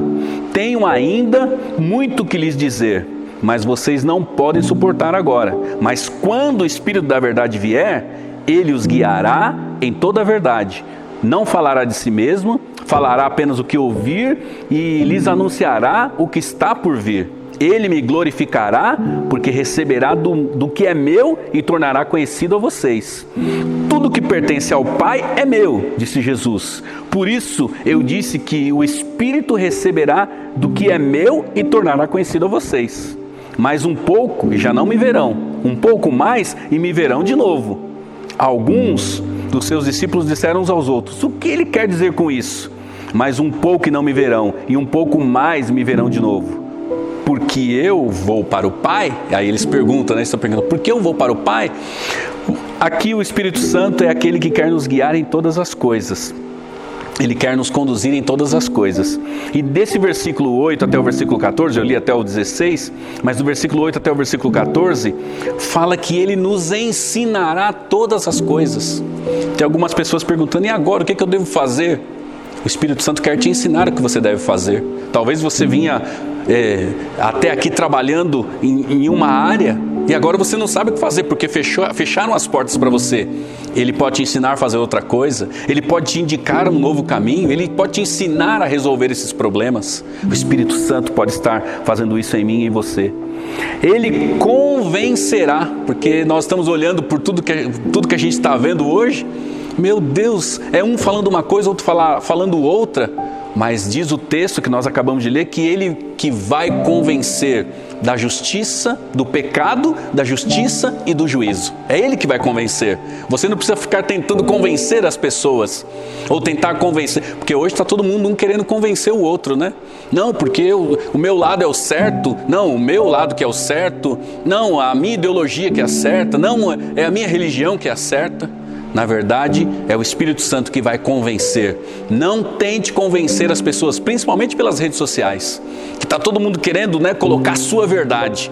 Tenho ainda muito que lhes dizer, mas vocês não podem suportar agora. Mas quando o Espírito da verdade vier, ele os guiará em toda a verdade. Não falará de si mesmo, falará apenas o que ouvir e lhes anunciará o que está por vir. Ele me glorificará, porque receberá do que é meu e tornará conhecido a vocês. Tudo que pertence ao Pai é meu, disse Jesus. Por isso eu disse que o Espírito receberá do que é meu e tornará conhecido a vocês. Mais um pouco e já não me verão. Um pouco mais e me verão de novo. Alguns dos seus discípulos disseram uns aos outros: o que ele quer dizer com isso? Mais um pouco e não me verão, e um pouco mais me verão de novo. Porque eu vou para o Pai. Aí eles perguntam, né? Estão perguntando, por que eu vou para o Pai? Aqui o Espírito Santo é aquele que quer nos guiar em todas as coisas. Ele quer nos conduzir em todas as coisas. E desse versículo 8 até o versículo 14, eu li até o 16, mas do versículo 8 até o versículo 14, fala que ele nos ensinará todas as coisas. Tem algumas pessoas perguntando, e agora, o que eu devo fazer? O Espírito Santo quer te ensinar o que você deve fazer. Talvez você vinha até aqui trabalhando em uma área e agora você não sabe o que fazer porque fecharam as portas para você. Ele pode te ensinar a fazer outra coisa, ele pode te indicar um novo caminho, ele pode te ensinar a resolver esses problemas. O Espírito Santo pode estar fazendo isso em mim e em você. Ele convencerá, porque nós estamos olhando por tudo que a gente está vendo hoje. Meu Deus, é um falando uma coisa, outro falando outra. Mas diz o texto que nós acabamos de ler que ele que vai convencer da justiça, do pecado, da justiça e do juízo. É ele que vai convencer. Você não precisa ficar tentando convencer as pessoas ou tentar convencer, porque hoje está todo mundo um querendo convencer o outro, né? Não, porque o meu lado é o certo, não, o meu lado que é o certo, não, a minha ideologia que é a certa, não, é a minha religião que é a certa. Na verdade, é o Espírito Santo que vai convencer. Não tente convencer as pessoas, principalmente pelas redes sociais, que está todo mundo querendo, né, colocar a sua verdade.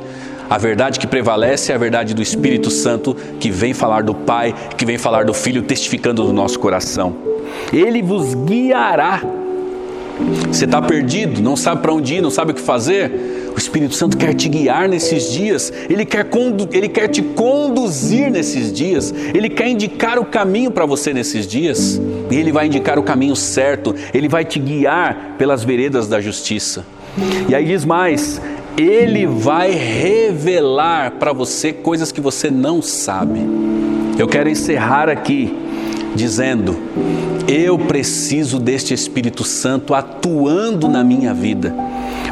A verdade que prevalece é a verdade do Espírito Santo, que vem falar do Pai, que vem falar do Filho, testificando do nosso coração. Ele vos guiará Você está perdido, não sabe para onde ir, não sabe o que fazer. O Espírito Santo quer te guiar nesses dias. Ele quer te conduzir nesses dias. Ele quer indicar o caminho para você nesses dias. E Ele vai indicar o caminho certo. Ele vai te guiar pelas veredas da justiça. E aí diz mais: Ele vai revelar para você coisas que você não sabe. Eu quero encerrar aqui dizendo: eu preciso deste Espírito Santo atuando na minha vida.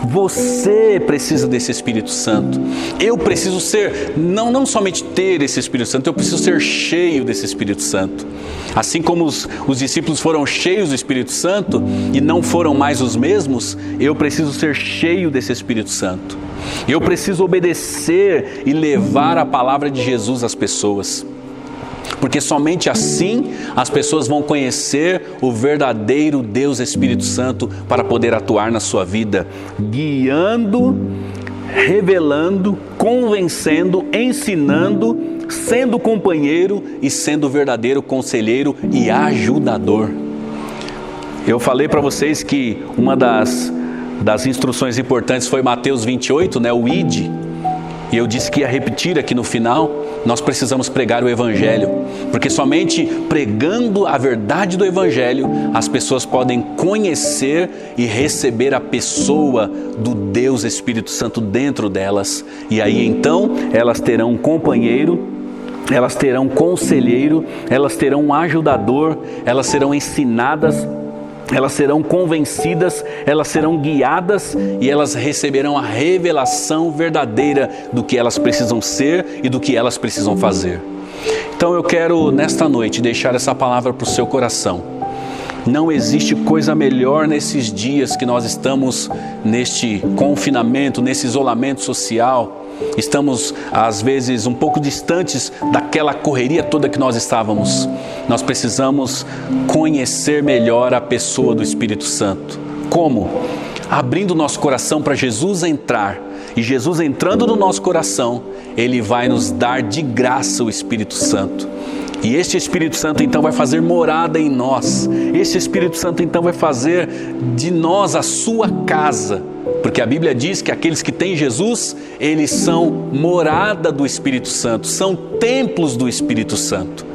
Você precisa desse Espírito Santo. Eu preciso ser, não somente ter esse Espírito Santo, eu preciso ser cheio desse Espírito Santo. Assim como os discípulos foram cheios do Espírito Santo e não foram mais os mesmos, eu preciso ser cheio desse Espírito Santo. Eu preciso obedecer e levar a palavra de Jesus às pessoas. Porque somente assim as pessoas vão conhecer o verdadeiro Deus Espírito Santo para poder atuar na sua vida, guiando, revelando, convencendo, ensinando, sendo companheiro e sendo verdadeiro conselheiro e ajudador. Eu falei para vocês que uma das instruções importantes foi Mateus 28, o ide. E eu disse que ia repetir aqui no final. Nós precisamos pregar o Evangelho, porque somente pregando a verdade do Evangelho, as pessoas podem conhecer e receber a pessoa do Deus Espírito Santo dentro delas. E aí então elas terão um companheiro, elas terão um conselheiro, elas terão um ajudador, elas serão ensinadas, elas serão convencidas, elas serão guiadas e elas receberão a revelação verdadeira do que elas precisam ser e do que elas precisam fazer. Então eu quero nesta noite deixar essa palavra para o seu coração. Não existe coisa melhor nesses dias que nós estamos neste confinamento, nesse isolamento social. Estamos às vezes um pouco distantes daquela correria toda que nós estávamos. Nós precisamos conhecer melhor a pessoa do Espírito Santo. Como? Abrindo o nosso coração para Jesus entrar. E Jesus entrando no nosso coração, Ele vai nos dar de graça o Espírito Santo. E este Espírito Santo então vai fazer morada em nós. Este Espírito Santo então vai fazer de nós a sua casa. Porque a Bíblia diz que aqueles que têm Jesus, eles são morada do Espírito Santo, são templos do Espírito Santo.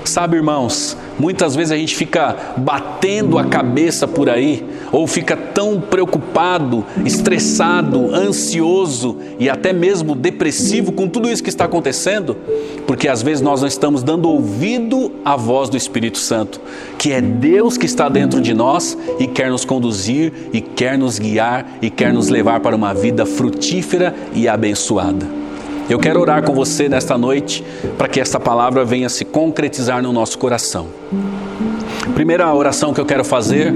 Sabe, irmãos, muitas vezes a gente fica batendo a cabeça por aí, ou fica tão preocupado, estressado, ansioso e até mesmo depressivo com tudo isso que está acontecendo, porque às vezes nós não estamos dando ouvido à voz do Espírito Santo, que é Deus que está dentro de nós e quer nos conduzir, e quer nos guiar, e quer nos levar para uma vida frutífera e abençoada. Eu quero orar com você nesta noite para que esta palavra venha se concretizar no nosso coração. A primeira oração que eu quero fazer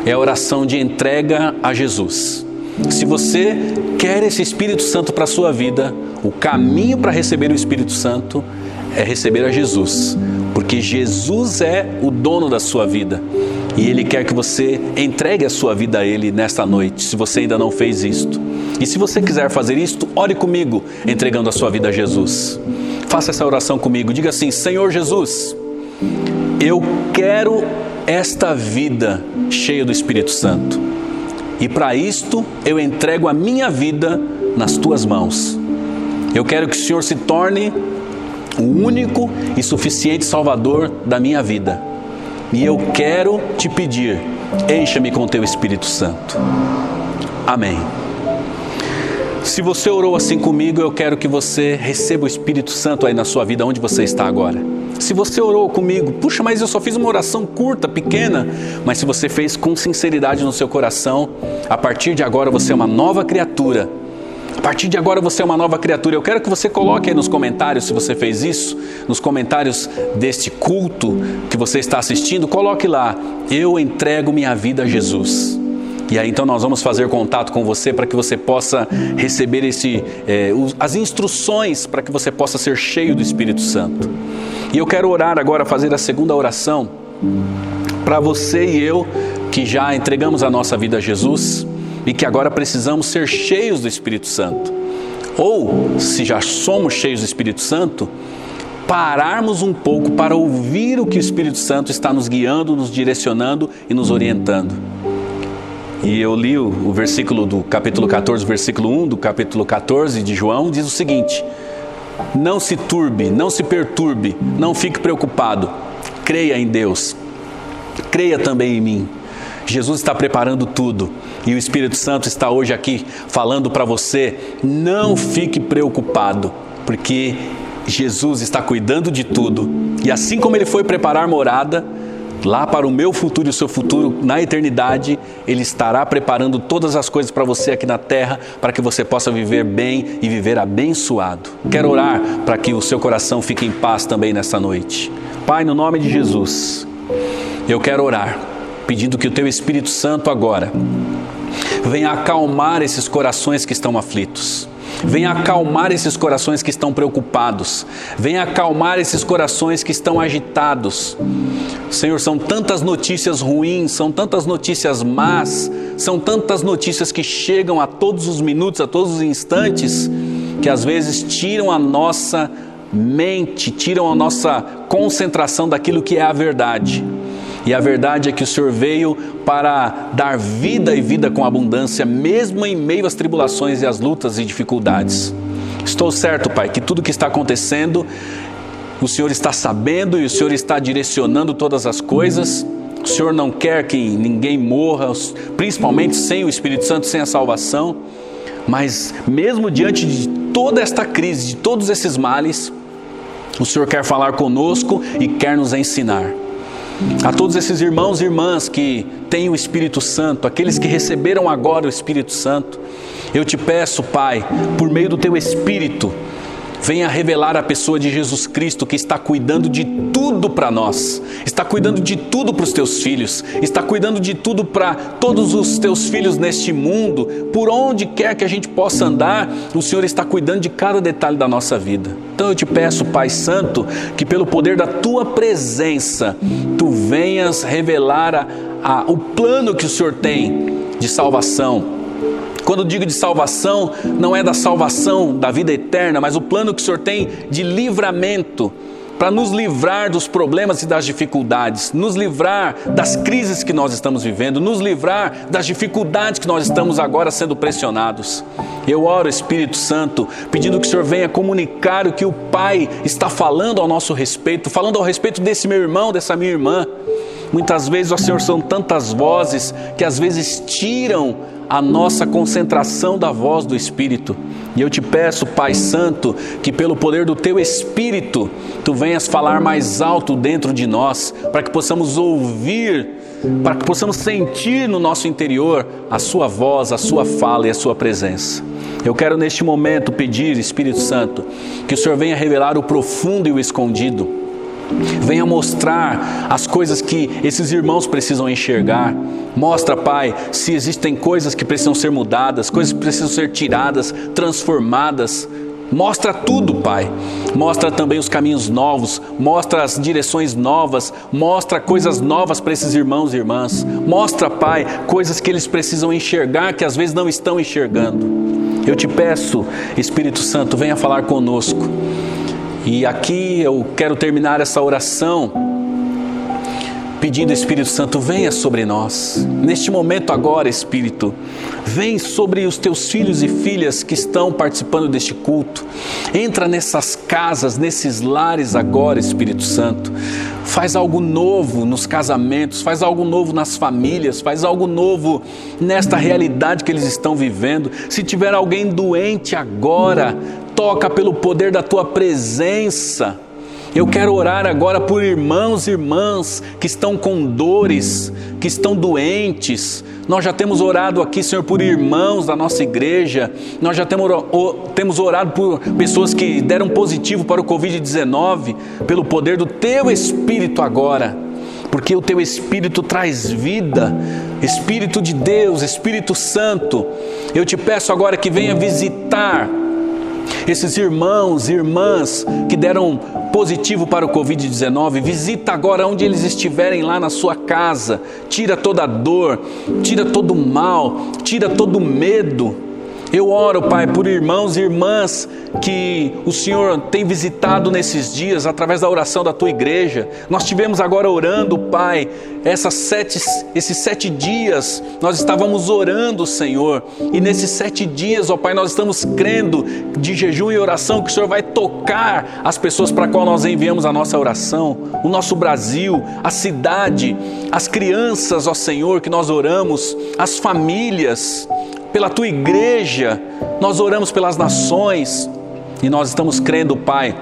é a oração de entrega a Jesus. Se você quer esse Espírito Santo para a sua vida, o caminho para receber o Espírito Santo é receber a Jesus, porque Jesus é o dono da sua vida e Ele quer que você entregue a sua vida a Ele nesta noite, se você ainda não fez isto. E se você quiser fazer isto, ore comigo, entregando a sua vida a Jesus. Faça essa oração comigo, diga assim: Senhor Jesus, eu quero esta vida cheia do Espírito Santo. E para isto eu entrego a minha vida nas Tuas mãos. Eu quero que o Senhor se torne o único e suficiente Salvador da minha vida. E eu quero te pedir, encha-me com Teu Espírito Santo. Amém. Se você orou assim comigo, eu quero que você receba o Espírito Santo aí na sua vida, onde você está agora. Se você orou comigo, puxa, mas eu só fiz uma oração curta, pequena, mas se você fez com sinceridade no seu coração, a partir de agora você é uma nova criatura. A partir de agora você é uma nova criatura. Eu quero que você coloque aí nos comentários, se você fez isso, nos comentários deste culto que você está assistindo, coloque lá: eu entrego minha vida a Jesus. E aí então nós vamos fazer contato com você para que você possa receber as instruções para que você possa ser cheio do Espírito Santo. E eu quero orar agora, fazer a segunda oração para você e eu que já entregamos a nossa vida a Jesus e que agora precisamos ser cheios do Espírito Santo. Ou, se já somos cheios do Espírito Santo, pararmos um pouco para ouvir o que o Espírito Santo está nos guiando, nos direcionando e nos orientando. E eu li o versículo do capítulo 14, versículo 1 do capítulo 14 de João, diz o seguinte: não se turbe, não se perturbe, não fique preocupado, creia em Deus, creia também em mim. Jesus está preparando tudo e o Espírito Santo está hoje aqui falando para você: não fique preocupado, porque Jesus está cuidando de tudo, e assim como Ele foi preparar morada lá para o meu futuro e o seu futuro na eternidade, Ele estará preparando todas as coisas para você aqui na terra, para que você possa viver bem e viver abençoado. Quero orar para que o seu coração fique em paz também nessa noite. Pai, no nome de Jesus, eu quero orar, pedindo que o Teu Espírito Santo agora venha acalmar esses corações que estão aflitos. Venha acalmar esses corações que estão preocupados. Venha acalmar esses corações que estão agitados. Senhor, são tantas notícias ruins, são tantas notícias más, são tantas notícias que chegam a todos os minutos, a todos os instantes, que às vezes tiram a nossa mente, tiram a nossa concentração daquilo que é a verdade. E a verdade é que o Senhor veio para dar vida e vida com abundância, mesmo em meio às tribulações e às lutas e dificuldades. Estou certo, Pai, que tudo que está acontecendo, o Senhor está sabendo e o Senhor está direcionando todas as coisas. O Senhor não quer que ninguém morra, principalmente sem o Espírito Santo, sem a salvação. Mas mesmo diante de toda esta crise, de todos esses males, o Senhor quer falar conosco e quer nos ensinar. A todos esses irmãos e irmãs que têm o Espírito Santo, aqueles que receberam agora o Espírito Santo, eu te peço, Pai, por meio do Teu Espírito, venha revelar a pessoa de Jesus Cristo, que está cuidando de tudo para nós, está cuidando de tudo para os Teus filhos, está cuidando de tudo para todos os Teus filhos neste mundo. Por onde quer que a gente possa andar, o Senhor está cuidando de cada detalhe da nossa vida. Então eu te peço, Pai Santo, que pelo poder da Tua presença, Tu venhas revelar o plano que o Senhor tem de salvação. Quando digo de salvação, não é da salvação da vida eterna, mas o plano que o Senhor tem de livramento, para nos livrar dos problemas e das dificuldades, nos livrar das crises que nós estamos vivendo, nos livrar das dificuldades que nós estamos agora sendo pressionados. Eu oro, Espírito Santo, pedindo que o Senhor venha comunicar o que o Pai está falando ao nosso respeito, falando ao respeito desse meu irmão, dessa minha irmã. Muitas vezes, ó Senhor, são tantas vozes que às vezes tiram a nossa concentração da voz do Espírito. E eu te peço, Pai Santo, que pelo poder do Teu Espírito, Tu venhas falar mais alto dentro de nós, para que possamos ouvir, para que possamos sentir no nosso interior a Sua voz, a Sua fala e a Sua presença. Eu quero neste momento pedir, Espírito Santo, que o Senhor venha revelar o profundo e o escondido. Venha mostrar as coisas que esses irmãos precisam enxergar. Mostra, Pai, se existem coisas que precisam ser mudadas, coisas que precisam ser tiradas, transformadas. Mostra tudo, Pai. Mostra também os caminhos novos, mostra as direções novas, mostra coisas novas para esses irmãos e irmãs. Mostra, Pai, coisas que eles precisam enxergar, que às vezes não estão enxergando. Eu te peço, Espírito Santo, venha falar conosco. E aqui eu quero terminar essa oração pedindo, Espírito Santo, venha sobre nós. Neste momento agora, Espírito, vem sobre os Teus filhos e filhas que estão participando deste culto. Entra nessas casas, nesses lares agora, Espírito Santo. Faz algo novo nos casamentos, faz algo novo nas famílias, faz algo novo nesta realidade que eles estão vivendo. Se tiver alguém doente agora, toca pelo poder da Tua presença. Eu quero orar agora por irmãos e irmãs que estão com dores, que estão doentes. Nós já temos orado aqui, Senhor, por irmãos da nossa igreja. Nós já temos orado por pessoas que deram positivo para o Covid-19, pelo poder do Teu Espírito agora. Porque o Teu Espírito traz vida, Espírito de Deus, Espírito Santo. Eu te peço agora que venha visitar esses irmãos e irmãs que deram positivo para o Covid-19, visita agora onde eles estiverem lá na sua casa, tira toda a dor, tira todo o mal, tira todo o medo. Eu oro, Pai, por irmãos e irmãs que o Senhor tem visitado nesses dias através da oração da Tua igreja. Nós tivemos agora orando, Pai, esses 7 dias nós estávamos orando, Senhor, e nesses 7 dias, ó Pai, nós estamos crendo de jejum e oração que o Senhor vai tocar as pessoas para qual nós enviamos a nossa oração, o nosso Brasil, a cidade, as crianças, ó Senhor, que nós oramos, as famílias, pela Tua igreja, nós oramos pelas nações e nós estamos crendo, Pai,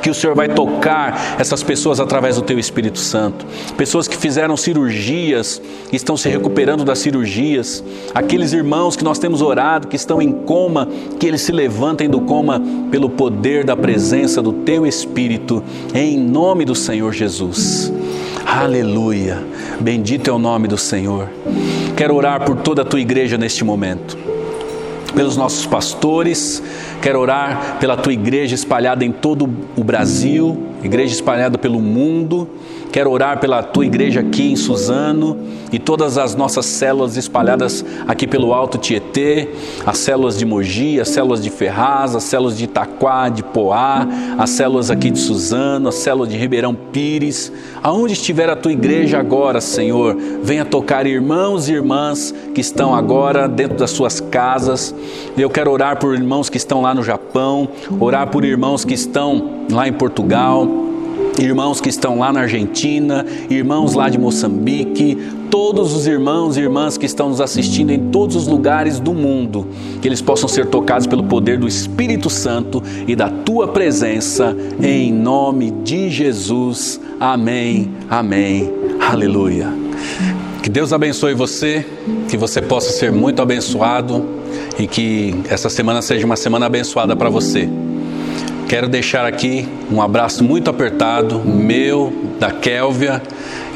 que o Senhor vai tocar essas pessoas através do Teu Espírito Santo. Pessoas que fizeram cirurgias, estão se recuperando das cirurgias. Aqueles irmãos que nós temos orado, que estão em coma, que eles se levantem do coma pelo poder da presença do Teu Espírito, em nome do Senhor Jesus. Aleluia, bendito é o nome do Senhor. Quero orar por toda a Tua igreja neste momento, pelos nossos pastores. Quero orar pela Tua igreja espalhada em todo o Brasil, igreja espalhada pelo mundo. Quero orar pela Tua igreja aqui em Suzano e todas as nossas células espalhadas aqui pelo Alto Tietê, as células de Mogi, as células de Ferraz, as células de Itaquá, de Poá, as células aqui de Suzano, as células de Ribeirão Pires. Aonde estiver a Tua igreja agora, Senhor, venha tocar irmãos e irmãs que estão agora dentro das suas casas. Eu quero orar por irmãos que estão lá no Japão, orar por irmãos que estão lá em Portugal, irmãos que estão lá na Argentina, irmãos lá de Moçambique, todos os irmãos e irmãs que estão nos assistindo em todos os lugares do mundo, que eles possam ser tocados pelo poder do Espírito Santo e da Tua presença, em nome de Jesus. Amém, amém, aleluia. Que Deus abençoe você, que você possa ser muito abençoado e que essa semana seja uma semana abençoada para você. Quero deixar aqui um abraço muito apertado, meu, da Kélvia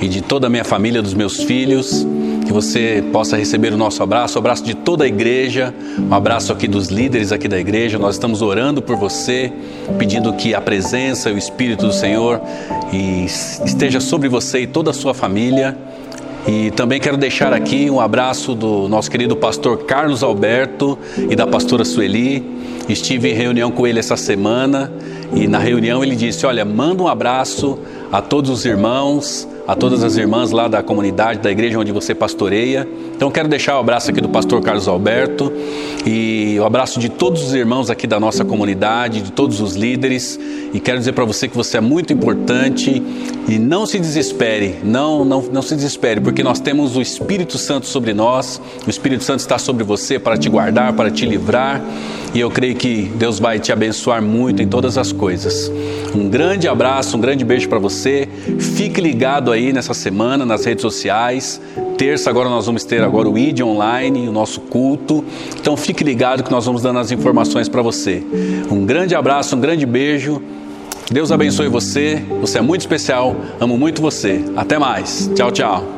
e de toda a minha família, dos meus filhos. Que você possa receber o nosso abraço, o abraço de toda a igreja, um abraço aqui dos líderes aqui da igreja. Nós estamos orando por você, pedindo que a presença e o Espírito do Senhor esteja sobre você e toda a sua família. E também quero deixar aqui um abraço do nosso querido pastor Carlos Alberto e da pastora Sueli. Estive em reunião com ele essa semana e na reunião ele disse: olha, manda um abraço a todos os irmãos, a todas as irmãs lá da comunidade, da igreja onde você pastoreia. Então quero deixar o abraço aqui do pastor Carlos Alberto e o abraço de todos os irmãos aqui da nossa comunidade, de todos os líderes. E quero dizer para você que você é muito importante e não se desespere, não se desespere, porque nós temos o Espírito Santo sobre nós. O Espírito Santo está sobre você para te guardar, para te livrar, e eu creio que Deus vai te abençoar muito em todas as coisas. Um grande abraço, um grande beijo para você. Fique ligado aí nessa semana nas redes sociais. Terça agora nós vamos ter agora o ID online, o nosso culto. Então fique ligado que nós vamos dando as informações para você. Um grande abraço, um grande beijo. Deus abençoe você. Você é muito especial. Amo muito você. Até mais. Tchau, tchau.